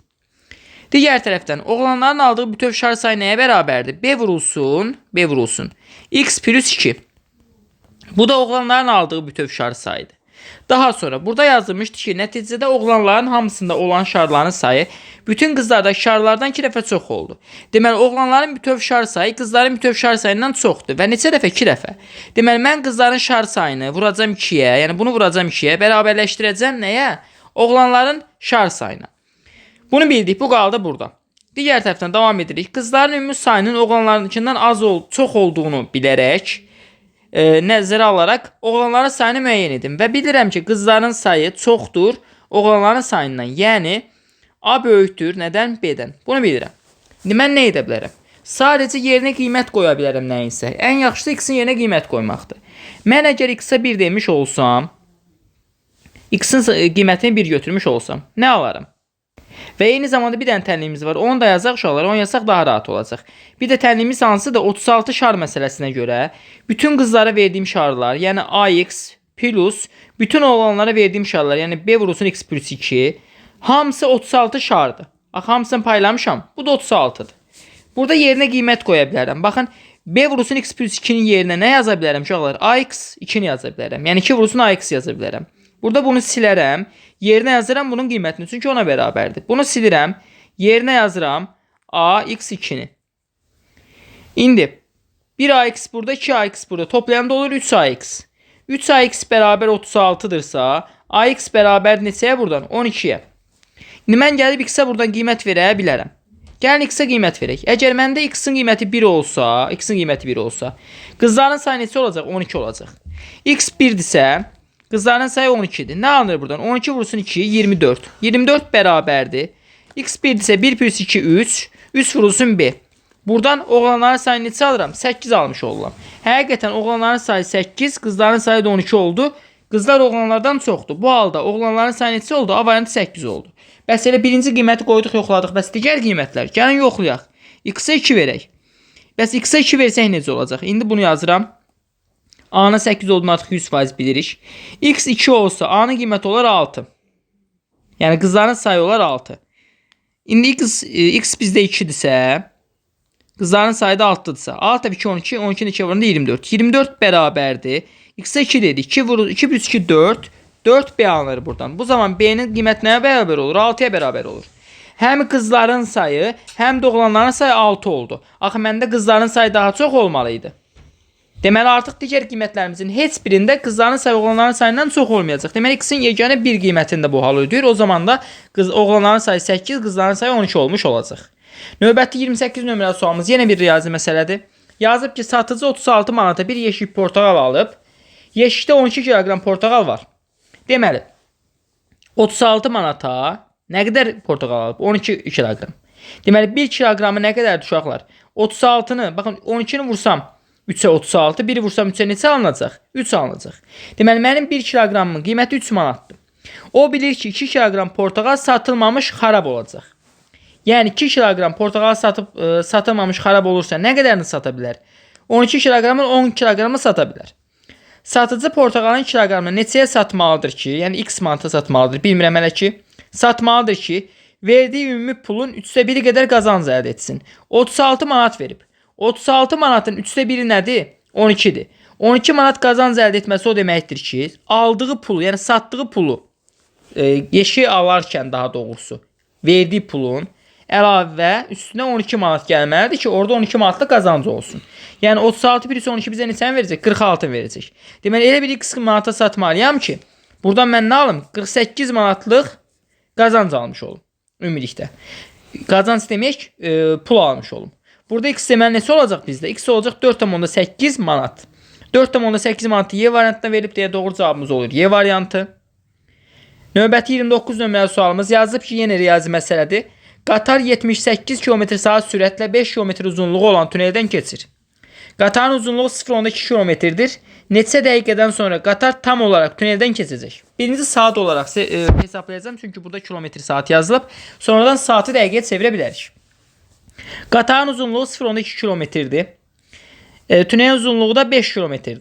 S1: Digər tərəfdən oğlanların aldığı bütöv şar sayı nəyə bərabərdir? B vurulsun x plus 2. Bu da oğlanların aldığı bütöv şar sayıdır. Daha sonra burada yazılmışdı ki, nəticədə oğlanların hamısında olan şarların sayı bütün qızlardakı şarlardan 2 dəfə çox oldu. Deməli, oğlanların bütöv şar sayı qızların bütöv şar sayından çoxdur və neçə dəfə? 2 dəfə. Deməli, mən qızların şar sayını vuracam 2-yə, yəni bunu vuracam 2-yə, bərabərləşdirəcəm nəyə? Oğlanların şar sayına. Bunu bildik, bu qaldı burada. Digər tərəfdən davam edirik. Qızların ümumi sayının oğlanlarınkindən çox olduğunu bilərək, nəzərə alaraq oğlanların sayını müəyyən edin və bilirəm ki, qızların sayı çoxdur oğlanların sayından. Yəni A böyükdür nədən? B-dən. Bunu bilirəm. İndi mən nə edə bilərəm? Sadəcə yerinə qiymət qoya bilərəm nəyinsə. Ən yaxşısı x-in yerinə qiymət qoymaqdır. Mən əgər x-a 1 demiş olsam, x-in qiymətini 1 götürmüş olsam, nə alaram? Və eyni zamanda bir dənə tənliyimiz var. Onu da yazaq uşaqlar. Onu yazaq daha rahat olacaq. Bir də tənliyimiz hansıdır? 36 şar məsələsinə görə bütün qızlara verdiyim şarlar, yəni AX plus bütün oğlanlara verdiyim şarlar, yəni B vurulsun x plus 2, hamısı 36 şardır. Bax, hamısını paylamışam. Bu da 36'dır. Burada yerinə qiymət qoya bilərəm. Baxın, B vurulsun x plus 2'nin yerinə nə yaza bilərəm uşaqlar? AX 2'ni yaza bilərəm. Yəni 2 vurulsun AX yaza bilərəm. Burada bunu silərəm. Yerinə yazıram bunun qiymətini. Çünki ona bərabərdir. Bunu silirəm. Yerinə yazıram AX2'ni. İndi 1AX burada, 2AX burada. Toplayanda olur 3AX. 3AX bərabər 36'dırsa, AX bərabər neçəyə buradan? 12'yə. İndi mən gəlib X-ə buradan qiymət verə bilərəm. Gəlin X-ə qiymət verək. Əgər məndə X-in qiyməti 1 olsa, qızların sayı neçə olacaq? 12 olacaq. X 1-dirsə, qızların sayı 12'dir. Nə alınır buradan? 12 vurulsun 2, 24. 24 bərabərdir. X 1-dirsə 1 plus 2, 3. 3 vurulsun B. Buradan oğlanların sayı neçə alıram? 8 almış oluram. Həqiqətən oğlanların sayı 8, qızların sayı da 12 oldu. Qızlar oğlanlardan çoxdur. Bu halda oğlanların sayı neçə oldu? A variantı 8 oldu. Bəs elə birinci qiyməti qoyduq, yoxladıq. Bəs digər qiymətlər? Gəlin yoxlayaq. X-ə 2 verək. Bəs X-ə 2 versək necə olacaq? İndi bunu yazıram. A-nın 8 olduğunu artıq 100% bilirik. X 2 olsa A-nın qiyməti olar 6. Yəni qızların sayı olar 6. İndi X bizdə 2-dirsə, qızların sayı da 6-dırsa, 6 tabii ki 12, 12'nin 2 vurunda 24. 24 bərabərdir. X-ə 2 dedik. 2 plus 2 4. 4 B alınır buradan. Bu zaman B'nin qiyməti nəyə bərabər olur? 6'ya bərabər olur. Həm qızların sayı, həm də oğlanların sayı 6 oldu. Axı məndə qızların sayı daha çox olmalıydı. Deməli artıq digər qiymətlərimizin heç birində qızların sayı oğlanların sayından çox olmayacaq. Deməli X-in yeganə bir qiymətini də bu hal ödəyir. O zaman da oğlanların sayı 8, qızların sayı 12 olmuş olacaq. Növbəti 28 nömrəli sualımız yenə bir riyazi məsələdir. Yazıb ki, satıcı 36 manata bir yeşik portaqal alıb. Yeşikdə 12 kiloqram portaqal var. Deməli 36 manata nə qədər portaqal alıb? 12 kiloqram. Deməli 1 kiloqramı nə qədərdir uşaqlar? 36'nı, baxın 12'ni vursam 3'ə 36, 1'i vursam 3'ə neçə alınacaq? 3 alınacaq. Deməli mənim 1 kiloqramımın qiyməti 3 manatdır. O bilir ki 2 kiloqram portaqal satılmamış xarab olacaq. Yəni 2 kiloqram portaqal satılmamış xarab olursa nə qədərini sata bilər? 12 kiloqramın 10 kiloqramı sata bilər. Satıcı portaqalın kiloqramını neçəyə satmalıdır ki, yəni x manata satmalıdır, bilmirəm hələ ki, satmalıdır ki, verdiyi ümumi pulun 3'də 1'i qədər qazanc əldə etsin. 36 manat verib. 36 manatın 3'də 1'i nədir? 12'dir. 12 manat qazanc əldə etməsi o deməkdir ki, aldığı pulu, yəni satdığı pulu, yeşiyi alarkən daha doğrusu, verdiyi pulun əlavə üstünə 12 manat gəlməlidir ki, orada 12 manatlıq qazanc olsun. Yəni 36 plus 12 bizə neçəni verəcək? 46 verəcək. Deməli elə bir x manata satmalıyam ki, buradan mən nə alım? 48 manatlıq qazanc almış olum ümumilikdə. Qazanc demək pul almış olum. Burada x deməli neçə olacaq bizdə? X olacaq 4,8 manat. 4,8 manatı Y variantına verib deyə doğru cavabımız olur. Y variantı. Növbəti 29 nömrəli sualımız yazıb ki, yenə riyazi məsələdir. Qatar 78 km/saat sürətlə 5 km uzunluğu olan tüneldən keçir. Qatarın uzunluğu 0,2 km-dir. Neçə dəqiqədən sonra qatar tam olaraq tüneldən keçəcək? Birinci saat olaraq hesablayacağım çünki burada kilometr saat yazılıb. Sonradan saatı dəqiqəyə çevirə bilərik. Qatarın uzunluğu 0,2 km-dir. Tünelin uzunluğu da 5 km-dir.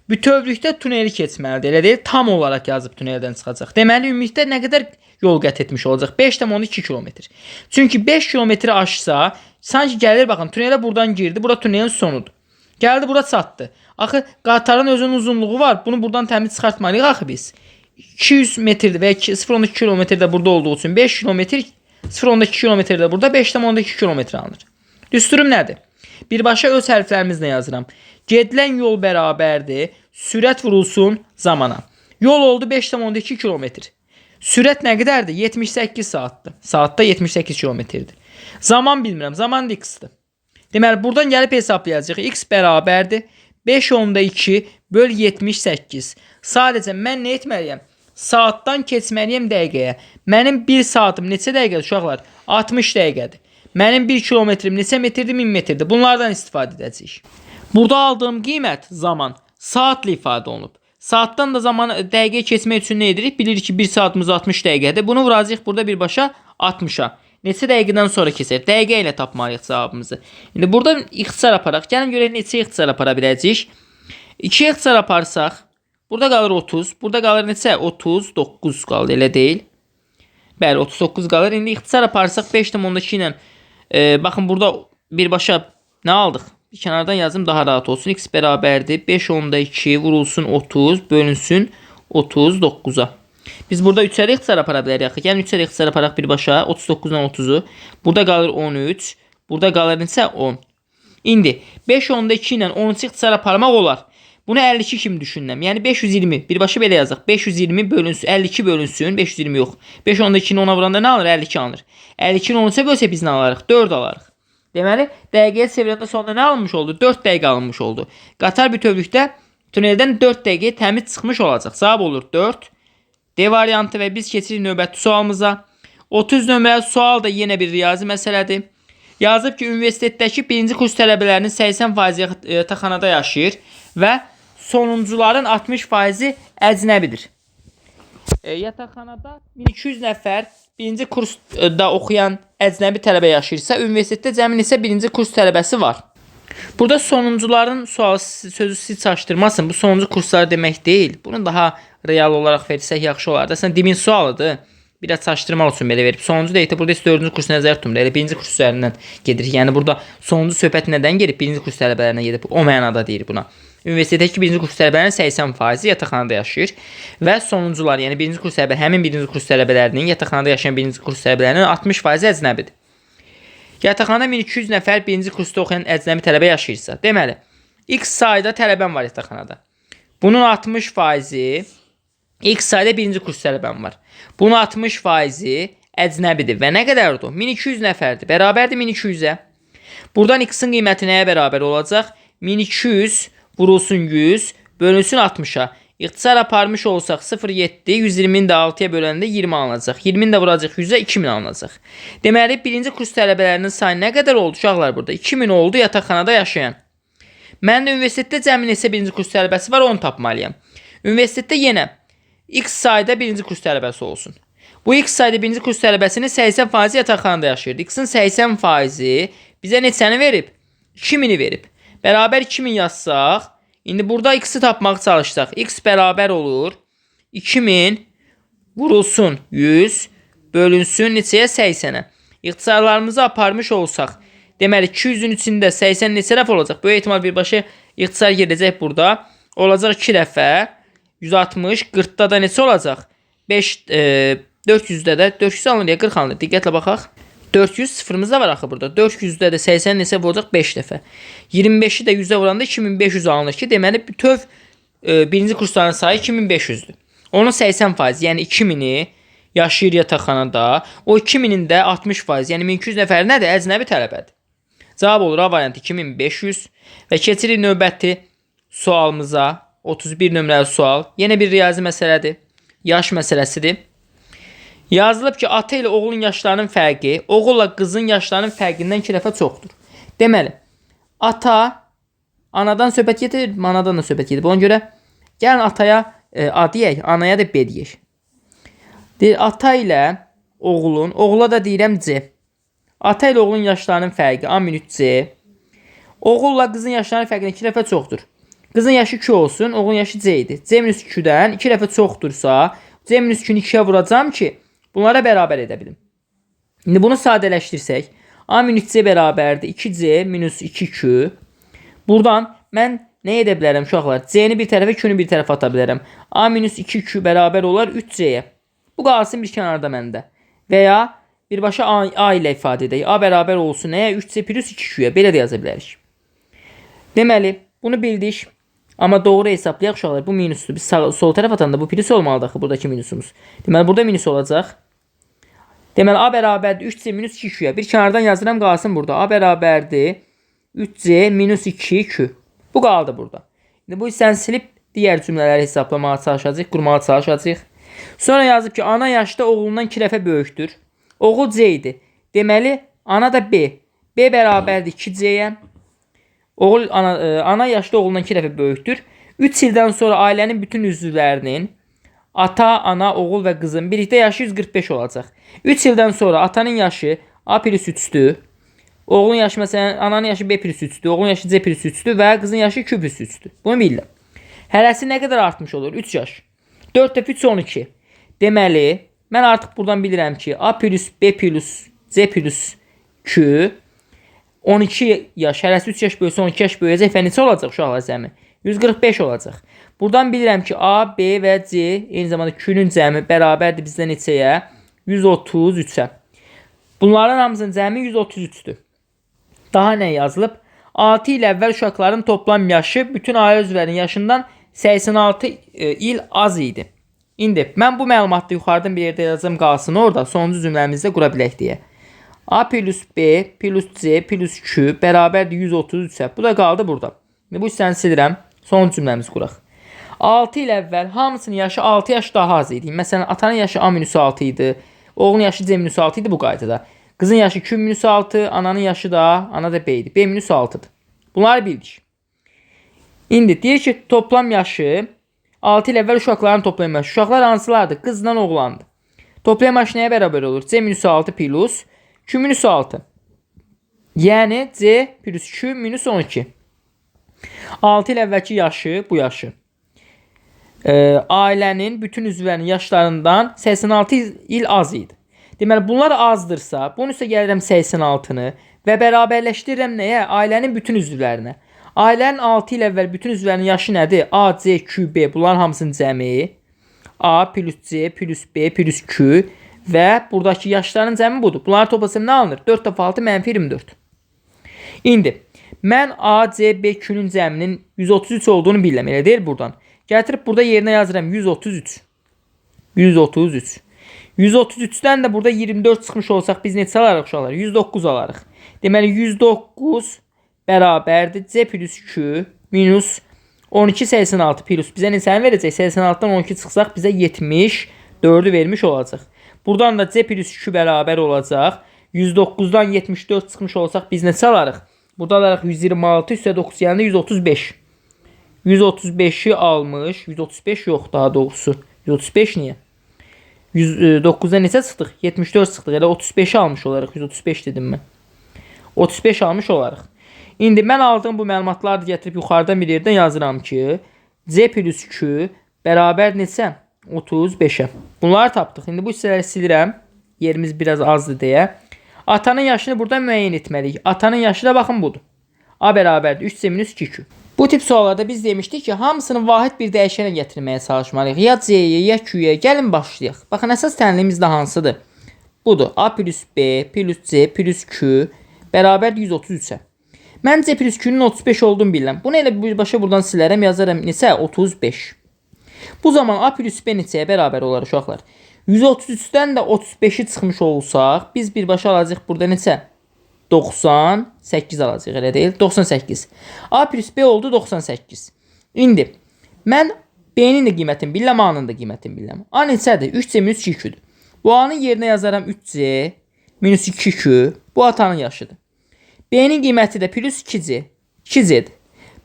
S1: Bütövlükdə tuneli keçməlidir. Elə deyil, tam olaraq yazıb tuneldən çıxacaq. Deməli ümumilikdə nə qədər yol qət etmiş olacaq? 5,2 km. Çünki 5 km aşsa, sanki gəlir baxın, tunelə buradan girdi. Bura tunelin sonudur. Gəldi bura çatdı. Axı qatarın özünün uzunluğu var. Bunu buradan təmiz çıxartmalıyıq axı biz. 200 metrdir və 0.2 kilometrdə burada olduğu üçün 5 kilometr, 0.2 kilometrdə burada 5.2 kilometr alınır. Düsturum nədir? Birbaşa öz hərflərimizlə yazıram. Gedilən yol bərabərdir. Sürət vurulsun zamana. Yol oldu 5.2 kilometr. Sürət nə qədərdir? 78 saatdır. Saatda 78 kilometrdir. Zaman bilmirəm. Zaman x-dir. Deməli, buradan gəlib hesablayacaq. X bərabərdir. 5.2 böl 78. Sadəcə mən nə etməliyəm? Saatdan keçməliyəm dəqiqəyə. Mənim 1 saatım neçə dəqiqədir uşaqlar? 60 dəqiqədir. Mənim 1 kilometrim neçə metrdir? 1000 metrdir. Bunlardan istifadə edəcəyik. Burada aldığım qiymət zaman saatla ifadə olunub. Saatdan da zaman dəqiqə keçmək üçün nə edirik? Bilirik ki 1 saatımız 60 dəqiqədir. Bunu vuracağıq burada birbaşa 60-a. Neçə dəqiqədən sonra keçər? Dəqiqə ilə tapmalıyıq cavabımızı. İndi burada ixtisar aparaq. Gəlin görək neçə ixtisar apara biləcəyik. 2 ixtisar aparsaq, burada qalır 30. Burada qalır neçə? 39 qalır, elə deyil. Bəli, 39 qalır. İndi ixtisar aparsaq 5.2 ilə baxın burada birbaşa nə aldıq? Bir kənardan yazım daha rahat olsun. X bərabərdir. 5.2 vurulsun 30 bölünsün 39-a. Biz burada 3-ə ixtisar apara bilərik. Yəni 3-ə ixtisar aparaq birbaşa 39-dan 30-u. Burada qalır 13. Burada qalır neçə? 10. İndi 5.2 ilə 13 ixtisar aparmaq olar. Bunu 52 kimi düşünürəm. Yəni 520. Birbaşa belə yazaq. 520 bölünsün. 52 bölünsün. 520 yox. 5.2-ni 10-a vuranda nə alır? 52 alınır. 52-ni 13-ə bölsə biz nə alarıq? 4 alarıq. Deməli, dəqiqəyə çevirəndə sonunda nə alınmış oldu? 4 dəqiqə alınmış oldu. Qatar bütövlükdə tuneldən 4 dəqiqəyə təmiz çıxmış olacaq. Cavab olur 4. D variantı və biz keçirik növbəti sualımıza. 30 nömrəli sual da yenə bir riyazi məsələdir. Yazıb ki, universitetdəki 1-ci kurs tələbələrinin 80% yataqxanada yaşayır və sonuncuların 60% əcnəbidir. Yataqxanada 1200 nəfər 1-ci kursda oxuyan əcnəbi tələbə yaşayırsa, universitetdə cəmi neçə 1-ci kurs tələbəsi var? Burada sonuncuların sualı sözü sizi çaşdırmasın. Bu sonuncu kurslar demək deyil. Bunu daha real olaraq versək yaxşı olardı. Əslən dibin sualıdır. Biraz çaşdırmaq üçün belə verib. Sonuncu deyək burada 4-cü kurs nəzərdə tutmur. Elə 1-ci kurs üzərindən gedirik. Yəni burada sonuncu söhbət nədən gedib? 1-ci kurs tələbələrinə gedib. O mənada deyir buna. Universitetdəki 1-ci kurs tələbələrinin 80% yataqxanada yaşayır və sonuncular, yəni 1-ci kurs tələbələri, həmin 1-ci kurs tələbələrinin yataqxanada yaşayan 1-ci kurs tələbələrinin 60% əcnəbidir. Yataqxanada 1200 nəfər 1-ci kursda oxuyan əcnəbi tələbə yaşayırsa, deməli, X sayda tələbəm var yataqxanada. Bunun 60%, X sayda 1-ci kurs tələbəm var. Bunun 60% əcnəbidir və nə qədərdir o? 1200 nəfərdir, bərabərdir 1200-ə. Buradan X-in qiyməti nəyə bərabər olacaq? 1200 vurulsun 100, bölünsün 60-a. İxtisar aparmış olsaq 0,7, 120-ni də 6-ya böləndə 20 alınacaq. 20-ni də vuracaq 100-ə 2000 alınacaq. Deməli, 1-ci kurs tələbələrinin sayı nə qədər oldu uşaqlar burada? 2000 oldu yataqxanada yaşayan. Mən də universitetdə cəmi neçə 1-ci kurs tələbəsi var, onu tapmalıyam. Universitetdə yenə X sayda 1-ci kurs tələbəsi olsun. Bu X sayda 1-ci kurs tələbəsinin 80% yataqxanada yaşayırdı. X-in 80% bizə neçəni verib? 2000-i verib. Bərabər 2000 yazsaq, indi burada X-i tapmaq çalışsaq, X bərabər olur 2000 vurulsun 100 bölünsün neçəyə 80-ə. İxtisarlarımızı aparmış olsaq, deməli 200-ün içində 80 neçə dəfə olacaq? Böyük ehtimal birbaşa ixtisar gedəcək burada. Olacaq 2 dəfə 160, 40-da da neçə olacaq? 400-də də 400 alınır ya 40 alınır. Diqqətlə baxaq. 400 sıfırımız da var axı burada. 400-də də 80 neçə vuracaq? 5 dəfə. 25-i də 100-ə vuranda 2500 alınır ki, deməli bütöv 1-ci kursların sayı 2500-dür. Onun 80%, yəni 2000-i yaşayır yataqxanada. O 2000-in də 60%, yəni 1200 nəfər nədir? Əcnəbi tələbədir. Cavab olur A variantı 2500 və keçirik növbəti sualımıza. 31 nömrəli sual. Yenə bir riyazi məsələdir. Yaş məsələsidir. Yazılıb ki, ata ilə oğlun yaşlarının fərqi oğulla qızın yaşlarının fərqindən 2 dəfə çoxdur. Deməli, ata anadan söhbət gedir, anadan da söhbət gedir. Ona görə gəlin ataya A deyək, anaya da B deyək. Deyir, ata ilə oğlun, oğula da deyirəm C. Ata ilə oğlun yaşlarının fərqi A-C. Oğulla qızın yaşlarının fərqindən 2 dəfə çoxdur. Qızın yaşı 2 olsun, oğlun yaşı C idi. C-2-dən 2 dəfə çoxdursa, C-2-ni 2-yə vuracam ki, bunlara bərabər edə bilim. İndi bunu sadələşdirsək, A-C bərabərdir 2C minus 2Q. Buradan mən nə edə bilərəm uşaqlar? C-ni bir tərəfə, Q-ni bir tərəfə ata bilərəm. A minus 2Q bərabər olar 3C-yə. Bu qalsın bir kənarda məndə. Və ya birbaşa A ilə ifadə edək. A bərabər olsun nəyə? 3C plus 2Q-yə. Belə də yaza bilərik. Deməli, bunu bildik. Amma doğru hesablayaq uşaqlar. Bu minusdur. Biz sol tərəf atanda bu plus olmalıdır axı buradakı minusumuz. Deməli, burada minus olacaq. Deməli, A bərabərdir 3C minus 2Q-yə. Bir kənardan yazıram qalsın burada. A bərabərdir 3C minus 2Q. Bu qaldı burada. İndi bu hissəni silib digər cümlələri hesablamağa çalışacağıq, qurmağa çalışacağıq. Sonra yazıb ki, ana yaşda oğlundan 2 dəfə böyükdür. Oğul C idi. Deməli, ana da B. B bərabərdir 2C-yə. Ana yaşda oğlundan 2 dəfə böyükdür. 3 ildən sonra ailənin bütün üzvlərinin ata, ana, oğul və qızın birlikdə yaşı 145 olacaq. 3 ildən sonra atanın yaşı A plus 3-dür. Oğlun yaşı məsələn, ananın yaşı B plus 3-dür. Oğlun yaşı C plus 3-dür və qızın yaşı Q plus 3-dür. Bunu bilirəm. Hərəsi nə qədər artmış olur? 3 yaş. 4 dəfə 3 12. Deməli, mən artıq buradan bilirəm ki, A plus B plus C plus Q 12 yaş, hərəsi 3 yaş böyüsə 12 yaş böyüyəcək və neçə olacaq uşaqlar cəmi? 145 olacaq. Buradan bilirəm ki, A, B və C, eyni zamanda Q-nün cəmi bərabərdir bizdə neçəyə? 133-ə. Bunların hamısının cəmi 133-dür. Daha nə yazılıb? 6 il əvvəl uşaqların toplam yaşı bütün ailə üzvlərinin yaşından 86 il az idi. İndi mən bu məlumatı yuxarıdan bir yerdə yazacağım qalsın orada. Sonuncu cümləmizdə qura bilək deyə. A plus B plus C plus Q bərabərdir 133-ə. Bu da qaldı burada. Bu hissəni silirəm. Son cümləmizi quraq. 6 il əvvəl hamısının yaşı 6 yaş daha az idi. Məsələn, atanın yaşı A minus 6 idi. Oğlun yaşı C minus 6 idi bu qaydada. Qızın yaşı Q minus 6, ananın yaşı da, ana da B idi. B minus 6'dır. Bunları bildik. İndi deyir ki, toplam yaşı 6 il əvvəl uşaqların toplam yaşı. Uşaqlar hansılardır? Qızla oğlandı. Toplam yaşı nəyə bərabər olur? C minus 6 plus Q minus 6. Yəni C plus Q minus 12. 6 il əvvəlki yaşı, bu yaşı. Ailənin bütün üzvlərinin yaşlarından 86 il az idi. Deməli, bunlar azdırsa, bunun üstə gəlirəm 86-nı və bərabərləşdirirəm nəyə? Ailənin bütün üzvlərinə. Ailənin 6 il əvvəl bütün üzvlərinin yaşı nədir? A, C, Q, B. Bunların hamısının cəmi. A plus C plus B plus Q və buradakı yaşların cəmi budur. Bunları toplasam nə alınır? 4 dəfə 6 mənfi 24. İndi, mən A, C, B, Q-nün cəminin 133 olduğunu bilirəm. Elə deyil buradan. Gətirib burada yerinə yazıram 133. 133. 133-dən də burada 24 çıxmış olsaq biz neçə alarıq uşaqlar? 109 alarıq. Deməli 109 bərabərdir C plus Q minus 12 86 plus bizə neçəni verəcək? 86-dan 12 çıxsaq bizə 74-ü vermiş olacaq. Buradan da C plus Q bərabər olacaq. 109-dan 74 çıxmış olsaq biz neçə alarıq? Burada alarıq 126 üstə 9 yəni 135. 135'i almış. 135 yox daha doğrusu. 135 niyə? 109'dan neçə çıxdıq? 74 çıxdıq. Elə 35'i almış olarıq. 135 dedim mən. 35 almış olarıq. İndi mən aldığım bu məlumatları gətirib yuxarıdan bir yerdən yazıram ki, C plus Q bərabər neçə? 35'ə. Bunları tapdıq. İndi bu hissələri silirəm. Yerimiz biraz azdır deyə. Atanın yaşını buradan müəyyən etməliyik. Atanın yaşı da baxın budur. A bərabərdir 3C minus 2Q. Bu tip suallarda biz demişdik ki, hamısını vahid bir dəyişənə gətirməyə çalışmalıyıq. Ya C-yə, ya Q-yə. Gəlin başlayaq. Baxın, əsas tənliyimiz də hansıdır? Budur. A plus B plus C plus Q bərabər 133'ə. Mən C plus Q-nün 35 olduğunu bilirəm. Bunu elə birbaşa buradan silərəm, yazarım neçə? 35. Bu zaman A plus B neçəyə bərabər olar uşaqlar? 133'dən də 35'i çıxmış olsaq, biz birbaşa alacaq burada neçə? 98 alacaq, elə deyil? 98. A plus B oldu 98. İndi mən B'nin də qiymətini bilirəm, A'nın da qiymətini bilirəm. A neçədir? 3C minus 2Q'dur. Bu A'nın yerinə yazaram 3C minus 2Q. Bu atanın yaşıdır. B'nin qiyməti də plus 2C. 2C'dir.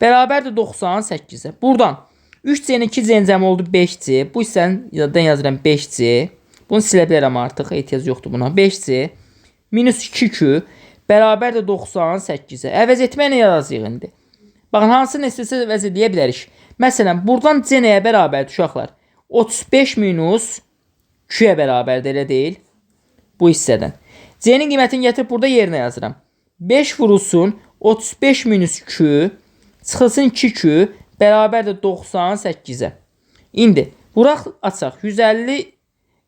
S1: Bərabərdir 98'ə. Buradan 3C'nin 2C'nin cəmi oldu 5C. Bu hissədən yazıram 5C. Bunu silə bilərəm artıq. Ehtiyac yoxdur buna. 5C minus 2Q bərabərdir 98'ə. Əvəz etməklə yazacağıq indi. Baxın, hansı neçəsə əvəz edə bilərik. Məsələn, buradan C nəyə bərabərdir uşaqlar? 35 minus Q-yə bərabərdir, elə deyil? Bu hissədən. C-nin qiymətini gətirib burada yerinə yazıram. 5 vurulsun 35 minus Q Çıxılsın 2Q bərabərdir 98-ə. İndi buraq açaq. 150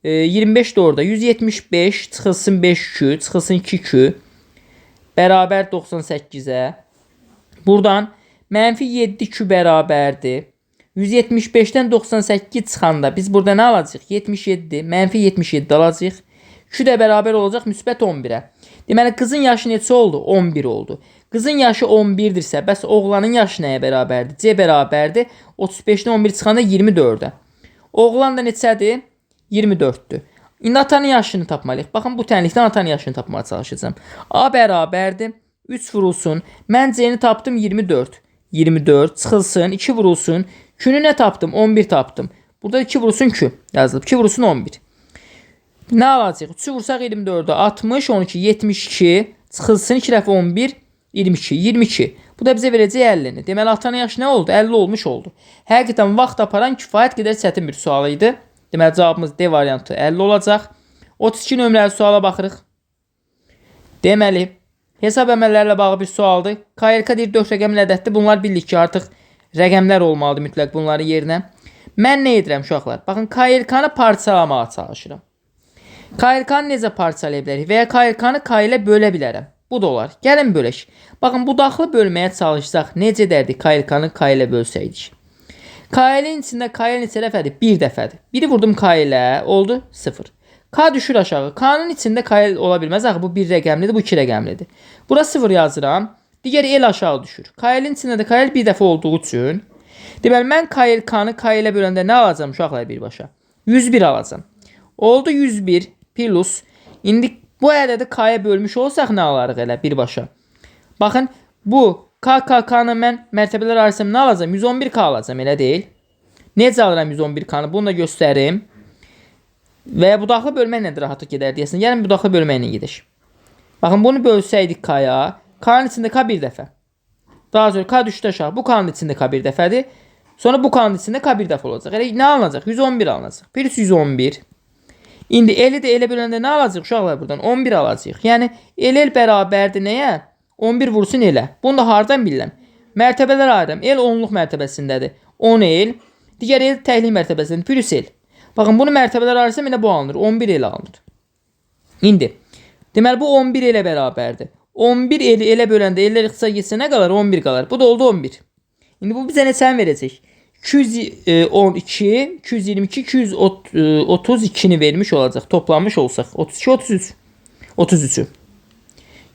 S1: 25 də orada. 175 çıxılsın 5Q çıxılsın 2Q bərabər 98-ə. Buradan mənfi 7Q bərabərdir. 175-dən 98 çıxanda biz burada nə alacağıq? 77, mənfi 77 alacağıq. Q də bərabər olacaq müsbət 11-ə. Deməli, qızın yaşı neçə oldu? 11 oldu. Qızın yaşı 11-dirsə, bəs oğlanın yaşı nəyə bərabərdir? C bərabərdir. 35-dən 11 çıxanda 24-ə. Oğlan da neçədir? 24-dür. İndi atanın yaşını tapmalıyıq. Baxın, bu tənlikdən atanın yaşını tapmağa çalışacağım. A bərabərdir. 3 vurulsun. Mən C-ni tapdım 24. 24 çıxılsın. 2 vurulsun. Q-nü nə tapdım? 11 tapdım. Burada 2 vurulsun Q yazılıb. 2 vurulsun 11. Nə alacaq? 3 vursaq 24-ə 60, 12, 72. Çıxılsın 2 dəfə 11, 22, 22. Bu da bizə verəcək 50-ni. Deməli, atanın yaşı nə oldu? 50 olmuş oldu. Həqiqətən vaxt aparan kifayət qədər çətin bir sual idi. Deməli, cavabımız D variantı 50 olacaq. 32 nömrəli suala baxırıq. Deməli, hesab əməllərlə bağlı bir sualdır. KRK deyir 4 rəqəmli ədəddir. Bunlar bildik ki, artıq rəqəmlər olmalıdır mütləq bunların yerinə. Mən nə edirəm uşaqlar? Baxın, KRK-nı parçalamağa çalışıram. KRK-nı necə parçalaya bilərik? Və ya KRK-nı K ilə bölə bilərəm. Bu da olar. Gəlin bölək. Baxın, budaqlı bölməyə çalışsaq necə edərdik KRK-nı K ilə bölsəydik? K-nin içində K neçə dəfədir? 1 dəfədir. Biri vurdum K ilə, oldu 0. K düşür aşağı. K-nın içində K ola bilməz. Axı bu 1 rəqəmlidir, bu 2 rəqəmlidir. Bura 0 yazıram. Digər el aşağı düşür. K-nin içində də K 1 dəfə olduğu üçün. Deməli, mən KRK-nı K ilə böləndə nə alacağım uşaqlar birbaşa? 101 alacağım. Oldu 101 plus. İndi bu ədədi K-ya bölmüş olsaq nə alarıq elə birbaşa? Baxın, bu K-K-K-nı mən mərtəbələr arasında nə alacağım? 111K alacağım, elə deyil. Necə alıram 111K-nı? Bunu da göstərim. Və ya budaqlı bölməklə də rahatlıq gedər deyəsən. Gəlin budaqlı bölməklə gedək. Baxın, bunu bölsəydik K-ya. K-nın içində K 1 dəfə. Daha sonra K düşdü aşağı. Bu K-nın içində K 1 dəfədir. Sonra bu K-nın içində K 1 dəfə olacaq. Elə nə alınacaq? 111 alınacaq. Birisi 111. İndi eli də elə böləndə nə alacaq uşaqlar buradan? 11 alacaq. Yəni el bərabərdir nəyə? 11 vursun elə. Bunu da hardan bilirəm? Mərtəbələr ayırım. El 10-luq mərtəbəsindədir. 10 el. Digər el təklik mərtəbəsindədir. Plus el. Baxın, bunu mərtəbələr arasında elə bu alınır. 11 el alınır. İndi deməli bu 11 elə bərabərdir. 11 eli elə böləndə ellər ixtisar getsə nə qalır? 11 qalır. Bu da oldu 11. İndi bu bizə neçəni verəcək? 212, 222, 232-ni vermiş olacaq. Toplanmış olsaq. 32, 33. 33'ü.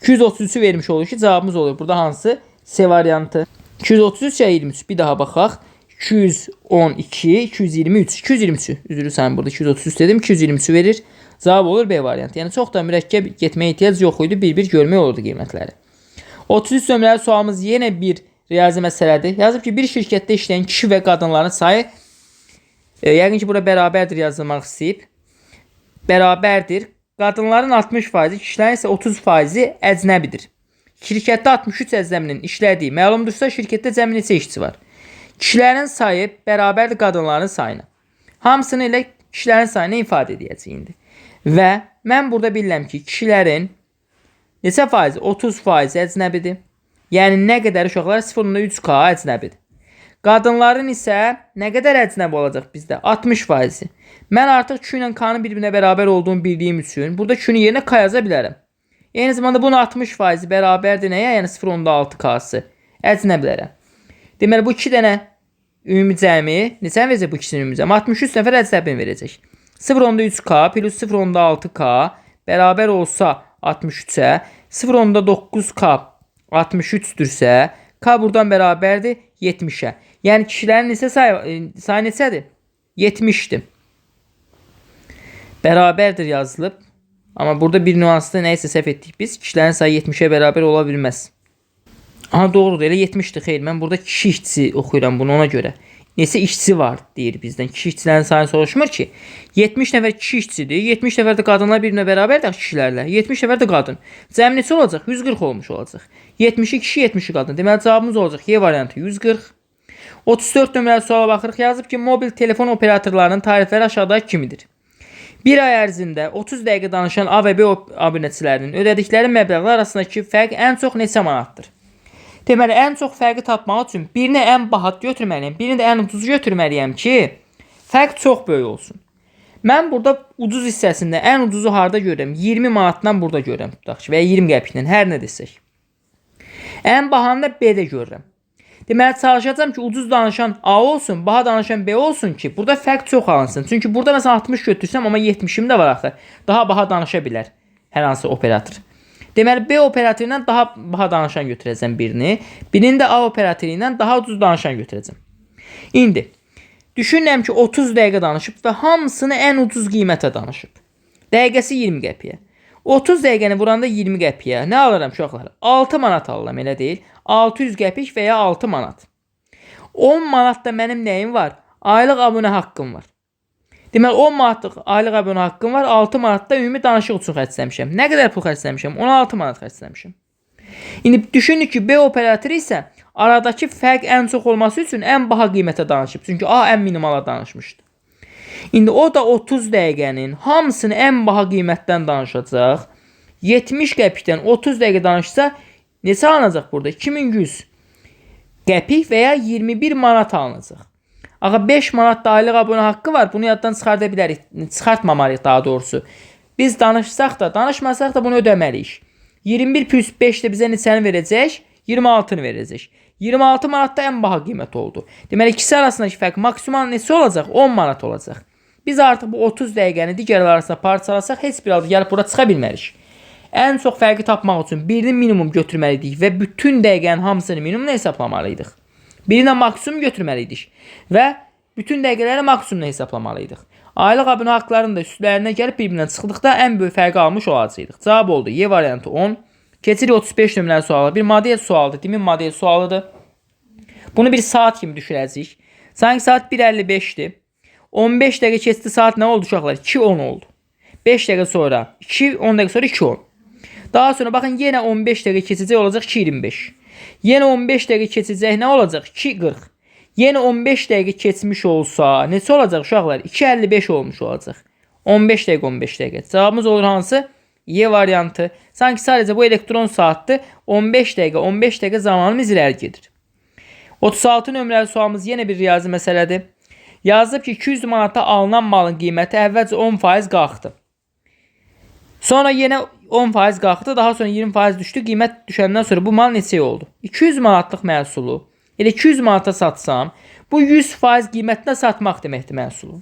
S1: 233'ü vermiş olur ki, cavabımız olur. Burada hansı? C variantı. 233 ya 23. Bir daha baxaq. 212, 223. 223'ü. Üzrü sən burada 233 dedim. 223'ü verir. Cavab olur B variantı. Yəni çox da mürəkkəb getməyə ehtiyac yox idi. Bir-bir görmək olurdu qiymətləri. 33 nömrəli sualımız yenə bir riyazi məsələdir. Yazıb ki, bir şirkətdə işləyən kişi və qadınların sayı yəqin ki, bura bərabərdir yazılmaq istəyib. Bərabərdir. Qadınların 60%, kişilərin isə 30%-i əcnəbidir. Şirkətdə 63 əcnəbinin işlədiyi məlumdursa, şirkətdə cəmi neçə işçi var? Kişilərin sayı bərabərdir qadınların sayına. Hamısını elə kişilərin sayını ifadə edəcəyik indi. Və mən burada bilirəm ki, kişilərin neçə faizi? 30% əcnəbidir. Yəni nə qədər uşaqlar? 0.3K əcnəbidir. Qadınların isə nə qədər əcnəbi olacaq bizdə? 60%. Mən artıq Q ilə K-nın bir-birinə bərabər olduğunu bildiyim üçün burada Q-nün yerinə K yaza bilərəm. Eyni zamanda bunun 60% bərabərdir nəyə? Yəni 0.6K-sı əcnəbilərə. Deməli bu 2 dənə ümumi cəmi neçəni verəcək bu ikisinin ümumi cəmi? 63 nəfər əcnəbini verəcək. 0.3K plus 0.6K bərabər olsa 63-ə, 0.9K 63-dürsə, K buradan bərabərdir 70-ə. Yəni kişilərin neçə sayı neçədir? 70-dir. Bərabərdir yazılıb. Amma burada bir nüansda nəyəsə səhv etdik biz. Kişilərin sayı 70-ə bərabər ola bilməz. Aha, doğrudur. Elə 70'dir. Xeyr, mən burada kişi işçisi oxuyuram bunu ona görə. Neçə işçi var deyir bizdən. Kişi işçilərin sayını soruşmur ki. 70 nəfər kişi işçidir. 70 nəfər də qadınlar birinə bərabərdir kişilərlə. 70 nəfər də qadın. Cəmi neçə olacaq? 140 olmuş olacaq. 70'i kişi, 70'i qadın. Deməli cavabımız olacaq Y variantı 140. 34 nömrəli suala baxırıq. Yazıb ki, mobil telefon operatorlarının tarifləri aşağıdakı kimidir? Bir ay ərzində 30 dəqiqə danışan A və B abunəçilərinin ödədikləri məbləğlər arasındakı fərq ən çox neçə manatdır? Deməli, ən çox fərqi tapmaq üçün birini ən bahat götürməliyəm, birini də ən ucuz götürməliyəm ki, fərq çox böyük olsun. Mən burada ucuz hissəsində ən ucuzu harda görürəm? 20 manatdan burada görürəm tutaq ki, və ya 20 qəpikdən, hər nə desək. Ən bahanı da B-də görürəm. Deməli, çalışacağım ki, ucuz danışan A olsun, baha danışan B olsun ki, burada fərq çox alınsın. Çünki burada məsələn 60 götürsəm, amma 70'im də var axı. Daha baha danışa bilər hər hansı operator. Deməli, B operatorindən daha baha danışan götürəcəm birini. Birini də A operatorindən daha ucuz danışan götürəcəm. İndi, düşünürəm ki, 30 dəqiqə danışıb və hamısını ən ucuz qiymətə danışıb. Dəqiqəsi 20 qəpiyə. 30 dəqiqəni vuranda 20 qəpiyə. Nə alıram uşaqlar? 6 manat alıram, elə deyil. 600 qəpik və ya 6 manat. 10 manatda mənim nəyim var? Aylıq abunə haqqım var. Deməli, 10 manatlıq aylıq abunə haqqım var. 6 manatda ümumi danışıq üçün xərcləmişəm. Nə qədər pul xərcləmişəm? 16 manat xərcləmişəm. İndi düşünün ki, B operatoru isə aradakı fərq ən çox olması üçün ən baha qiymətə danışıb. Çünki A ən minimala danışmışdı. İndi o da 30 dəqiqənin hamısını ən baha qiymətdən danışacaq. 70 qəpikdən 30 dəqiqə danışsa neçə alınacaq burada? 2100 qəpik və ya 21 manat alınacaq. Ağa 5 manat da aylıq abunə haqqı var. Bunu yaddan çıxarda bilərik. Çıxartmamalıyıq daha doğrusu. Biz danışsaq da, danışmasaq da bunu ödəməliyik. 21 plus 5 də bizə neçəni verəcək? 26'ını verəcək. 26 manat da ən baha qiymət oldu. Deməli, ikisi arasındakı fərq maksimal neçə olacaq? 10 manat olacaq. Biz artıq bu 30 dəqiqəni digərləri arasında parçalasaq, heç bir halda gəlib bura çıxa bilmərik. Ən çox fərqi tapmaq üçün birini minimum götürməliydik və bütün dəqiqənin hamısını minimumla hesablamalıydıq. Birini maksimum götürməliydik və bütün dəqiqələri maksimumla hesablamalıydıq. Aylıq abunə haqqlarının da üstlərinə gəlib bir-birindən çıxdıqda ən böyük fərqi almış olacaqdıq. Cavab oldu. Y variantı 10. Keçirik 35 nömrəli sualı. Bir model sualıdır. Demin model sualıdır. Bunu bir saat kimi düşürəcəyik. Sanki saat 1:55'dir. 15 dəqiqə keçdi, saat nə oldu uşaqlar? 2:10 oldu. 5 dəqiqə sonra 10 dəqiqə sonra 2:10. Daha sonra baxın yenə 15 dəqiqə keçəcək olacaq 2:25. Yenə 15 dəqiqə keçəcək nə olacaq? 2:40. Yenə 15 dəqiqə keçmiş olsa neçə olacaq uşaqlar? 2:55 olmuş olacaq. 15 dəqiqə 15 dəqiqə. Cavabımız olur hansı? Y variantı. Sanki sadəcə bu elektron saatdır. 15 dəqiqə 15 dəqiqə zamanımız irəli gedir. 36 nömrəli sualımız yenə bir riyazi məsələdir. Yazıb ki 200 manata alınan malın qiyməti əvvəlcə 10% qalxdı. Sonra yenə 10% qalxdı, daha sonra 20% düşdü. Qiymət düşəndən sonra bu mal neçə oldu? 200 manatlıq məhsulu elə 200 manata satsam, bu 100% qiymətinə satmaq deməkdir məhsulu.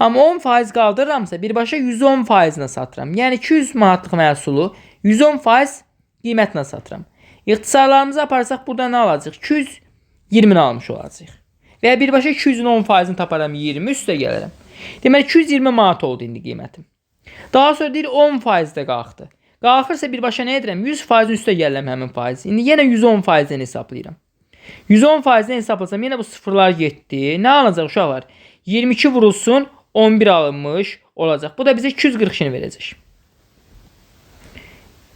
S1: Amma 10% qaldırıramsa birbaşa 110%-nə satıram. Yəni 200 manatlıq məhsulu 110% qiymətinə satıram. İxtisarlarımızı aparsaq burada nə alacaq? 220-ni almış olacaq. Və ya birbaşa 200-ün 10%-ni taparam, 20 üstə gələrəm. Deməli 220 manat oldu indi qiymətim. Daha sonra deyir 10% də qalxdı. Qalxırsa birbaşa nə edirəm? 100%-in üstə gəlirəm həmin faiz. İndi yenə 110%-ni hesablayıram. 110%-ni hesablasam yenə bu sıfırlar getdi. Nə alacaq uşaqlar? 22 vurulsun 11 alınmış olacaq. Bu da bizə 242-ni verəcək.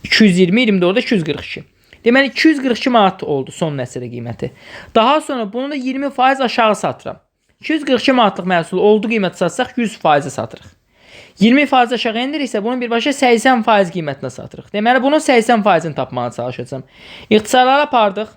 S1: 220, 24-də 242. Deməli 242 manat oldu son nəticədə qiyməti. Daha sonra bunu da 20% aşağı satıram. 242 manatlıq məhsul oldu qiymət satsaq 100%-i satırıq. 20% aşağı endiriksə bunun birbaşa 80% qiymətinə satırıq. Deməli bunun 80%-ni tapmağa çalışacağım. İxtisarlara apardıq.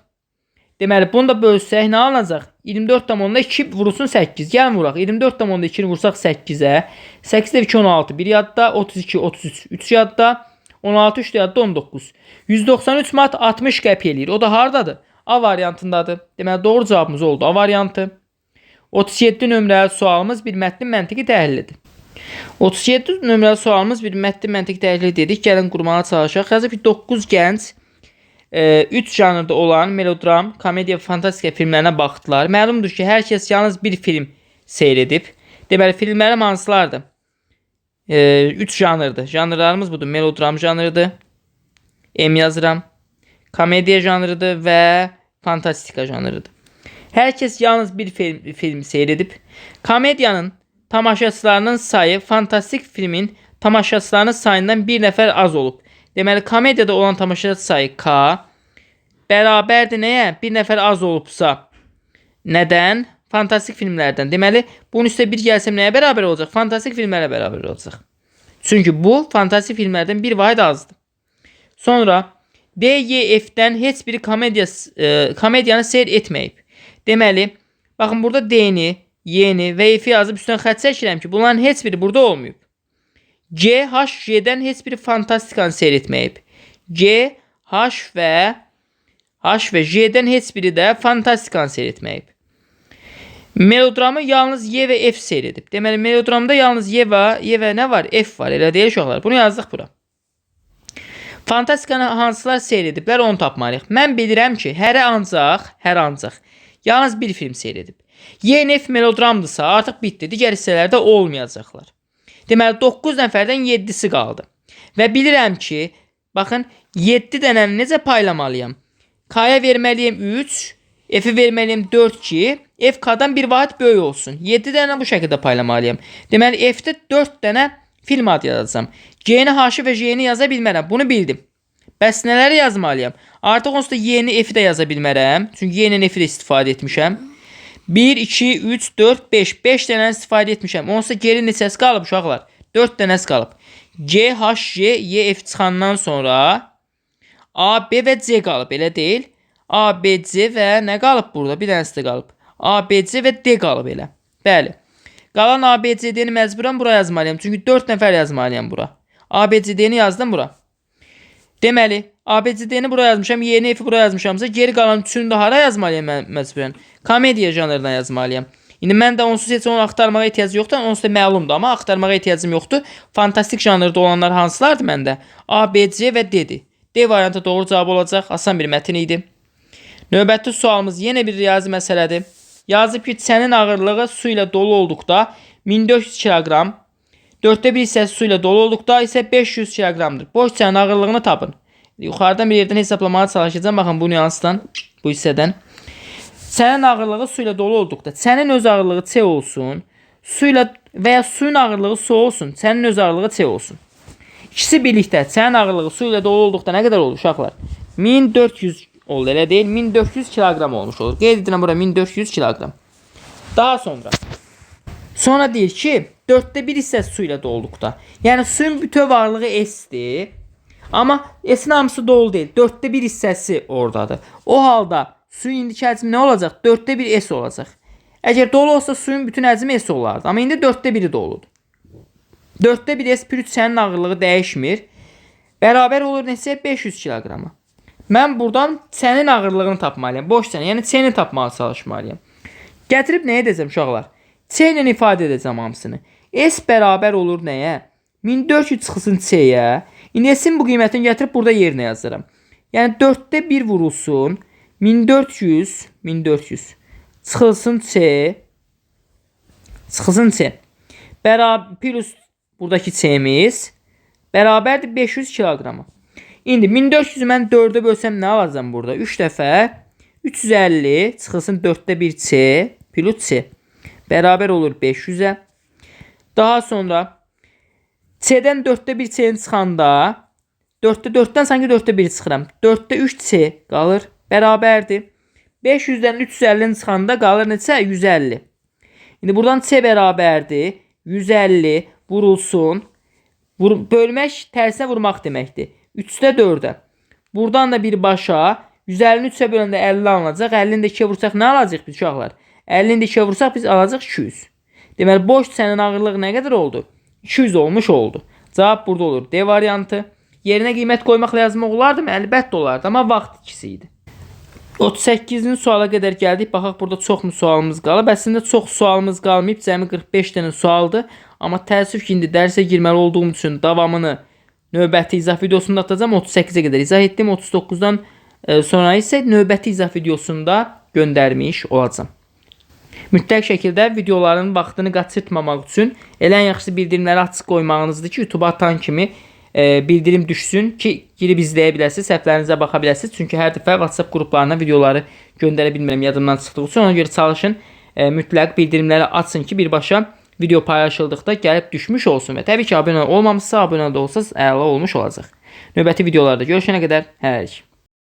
S1: Deməli bunu da bölsək nə alınacaq? 24,2 vurulsun 8. Gəlin vuraq. 24,2-ni vursaq 8-ə. 8-də 2 16. 1 yadda 32 33. 3 yadda 16 3 yadda 19. 193 manat 60 qəpik eləyir. O da hardadır? A variantındadır. Deməli doğru cavabımız oldu A variantı. 37 nömrəli sualımız bir mətnin məntiqi təhlilidir. 37 nömrəli sualımız bir mətnin məntiqi təhlili dedik. Gəlin qurmağa çalışaq. Yazıb ki 9 gənc 3 janrda olan melodram, komediya və fantastika filmlərinə baxdılar. Məlumdur ki, hər kəs yalnız bir film seyr edib. Deməli, filmlərim hansılardır? 3 janrdır. Janrlarımız budur. Melodram janrıdır. M yazıram. Komediya janrıdır və fantastika janrıdır. Hər kəs yalnız bir film seyr edib. Komediyanın tamaşaçılarının sayı fantastik filmin tamaşaçılarının sayından bir nəfər az olub. Deməli, komediyada olan tamaşaçı sayı K bərabərdir nəyə? Bir nəfər az olubsa. Nədən? Fantastik filmlərdən. Deməli, bunun üstə bir gəlsəm nəyə bərabər olacaq? Fantastik filmlərə bərabər olacaq. Çünki bu fantastik filmlərdən bir vahid azdır. Sonra D, Y, F'dən heç biri komediyanı seyr etməyib. Deməli, baxın burada D-ni, Y-ni və F-i yazıb üstdən xətt çəkirəm ki, bunların heç biri burada olmayıb. C, H, J-dən heç biri fantastikanı seyr etməyib. C, H və J-dən heç biri də fantastikanı seyr etməyib. Melodramı yalnız Y və F seyr edib. Deməli, melodramda yalnız Y və nə var? F var. Elə deyil uşaqlar. Bunu yazdıq bura. Fantastikanı hansılar seyr ediblər, onu tapmalıyıq. Mən bilirəm ki, hər ancaq yalnız bir film seyr edib. Y, F melodramdırsa artıq bitdi. Digər hissələrdə olmayacaqlar. Deməli, 9 nəfərdən 7-si qaldı. Və bilirəm ki, baxın, 7 dənəni necə paylamalıyam? K-ya verməliyim 3, F-i verməliyim 4 ki, F K-dan bir vahid böyük olsun. 7 dənə bu şəkildə paylamalıyam. Deməli, F-də 4 dənə film adı yazacağım. G-ni, H-ı və J-ni yaza bilmərəm. Bunu bildim. Bəs nələri yazmalıyam? Artıq onsuz da Y-ni, F-i də yaza bilmərəm. Çünki Y-ni, F-i də istifadə etmişəm. 1, 2, 3, 4, 5. 5 dənə istifadə etmişəm. Onsuz da geri neçəsi qalıb uşaqlar? 4 dənəsi qalıb. C, H, J, Y, F çıxandan sonra A, B və C qalıb. Elə deyil. A, B, C və nə qalıb burada? Bir dənəsi də qalıb. A, B, C və D qalıb elə. Bəli. Qalan A, B, C, D-ni məcburən bura yazmalıyam. Çünki 4 nəfər yazmalıyam bura. A, B, C, D-ni yazdım bura. Deməli, A, B, C, D-ni bura yazmışam. Y-ni, F-i bura yazmışamsa geri qalan üçünü də hara yazmalıyam məcburən? Komediya janrına yazmalıyam. İndi mən də onsuz heç onu axtarmağa ehtiyac yoxdur. Onsuz da məlumdur, amma axtarmağa ehtiyacım yoxdur. Fantastik janrda olanlar hansılardır məndə? A, B, C və D-dir. D variantı doğru cavab olacaq. Asan bir mətin idi. Növbəti sualımız yenə bir riyazi məsələdir. Yazıb ki, çənin ağırlığı su ilə dolu olduqda 1400 kiloqram, 4də 1 hissəsi su ilə dolu olduqda isə 500 kiloqramdır. Boş çənin ağırlığını tapın. Yuxarıdan bir yerdən hesablamağa çalışacağım. Baxın bu nüansdan, bu hissədən. Çənin ağırlığı su ilə dolu olduqda, çənin öz ağırlığı C olsun, su ilə və ya suyun ağırlığı su olsun, çənin öz ağırlığı C olsun. İkisi birlikdə çənin ağırlığı su ilə dolu olduqda nə qədər olur uşaqlar? 1400 oldu, elə deyil, 1400 kiloqram olmuş olur. Qeyd edirəm bura 1400 kiloqram. Daha sonra deyir ki, 4də 1 hissəsi su ilə dolduqda. Yəni suyun bütöv ağırlığı S-dir. Amma S-in hamısı dolu deyil. 4də 1 hissəsi oradadır. O halda suyun indiki həcmi nə olacaq? 4də 1 S olacaq. Əgər dolu olsa suyun bütün həcmi S olardı. Amma indi 4də 1-i doludur. 4də 1 S plus çənin ağırlığı dəyişmir. Bərabər olur neçə? 500 kiloqrama. Mən buradan çənin ağırlığını tapmalıyam. Boş çəni, yəni çəni tapmağa çalışmalıyam. Gətirib nə edəcəm uşaqlar? C ilə ifadə edəcəm hamısını. S bərabər olur nəyə? 1400 çıxsın C-yə. İndi S-in bu qiymətini gətirib burada yerinə yazıram. Yəni 4də 1 vurulsun. 1400 çıxılsın C. Bərabər plus buradakı C-miz bərabərdir 500 kiloqrama. İndi 1400-ü mən 4-ə bölsəm nə alacam burada? 3 dəfə 350 çıxılsın 4də 1 C plus C. Bərabər olur 500-ə. Daha sonra C-dən 4də 1 C-ni çıxanda 4-dən sanki 4də 1 çıxıram. 4də 3 C qalır. Bərabərdir. 500-dən 350-ni çıxanda qalır neçə? 150. İndi buradan C bərabərdir. 150 vurulsun. Bölmək tərsinə vurmaq deməkdir. 3-də 4-ə. Buradan da birbaşa 150-ni 3-ə böləndə 50 alınacaq. 50-ni də 2-yə vursaq nə alacaq biz uşaqlar? 50-ni də 2-yə vursaq biz alacaq 200. Deməli boş hissənin ağırlığı nə qədər oldu? 200 olmuş oldu. Cavab burada olur. D variantı. Yerinə qiymət qoymaqla yazmaq olardı mı? Əlbəttə olardı, amma vaxt ikisi idi. 38-ci suala qədər gəldik. Baxaq burada çoxmu sualımız qalıb. Əslində çox sualımız qalmayıb. Cəmi 45 dənə sualdır. Amma təəssüf ki, indi dərsə girməli olduğum üçün davamını növbəti izah videosunda atacağım. 38-ə qədər izah etdim. 39-dan sonra isə növbəti izah videosunda göndərmiş olacağım. Mütləq şəkildə videoların vaxtını qaçırtmamaq üçün ən yaxşısı bildirimləri açıq qoymağınızdır ki, YouTube-a atan kimi bildirim düşsün ki, girib izləyə biləsiniz, səhvlərinizə baxa biləsiniz. Çünki hər dəfə WhatsApp qruplarına videoları göndərə bilmirəm yadımdan çıxdığı üçün. Ona görə çalışın, mütləq bildirimləri açın ki, birbaşa video paylaşıldıqda gəlib düşmüş olsun. Və təbii ki, abunə olmamışsa, abunə də olsanız əla olmuş olacaq. Növbəti videolarda görüşənə qədər hələlik.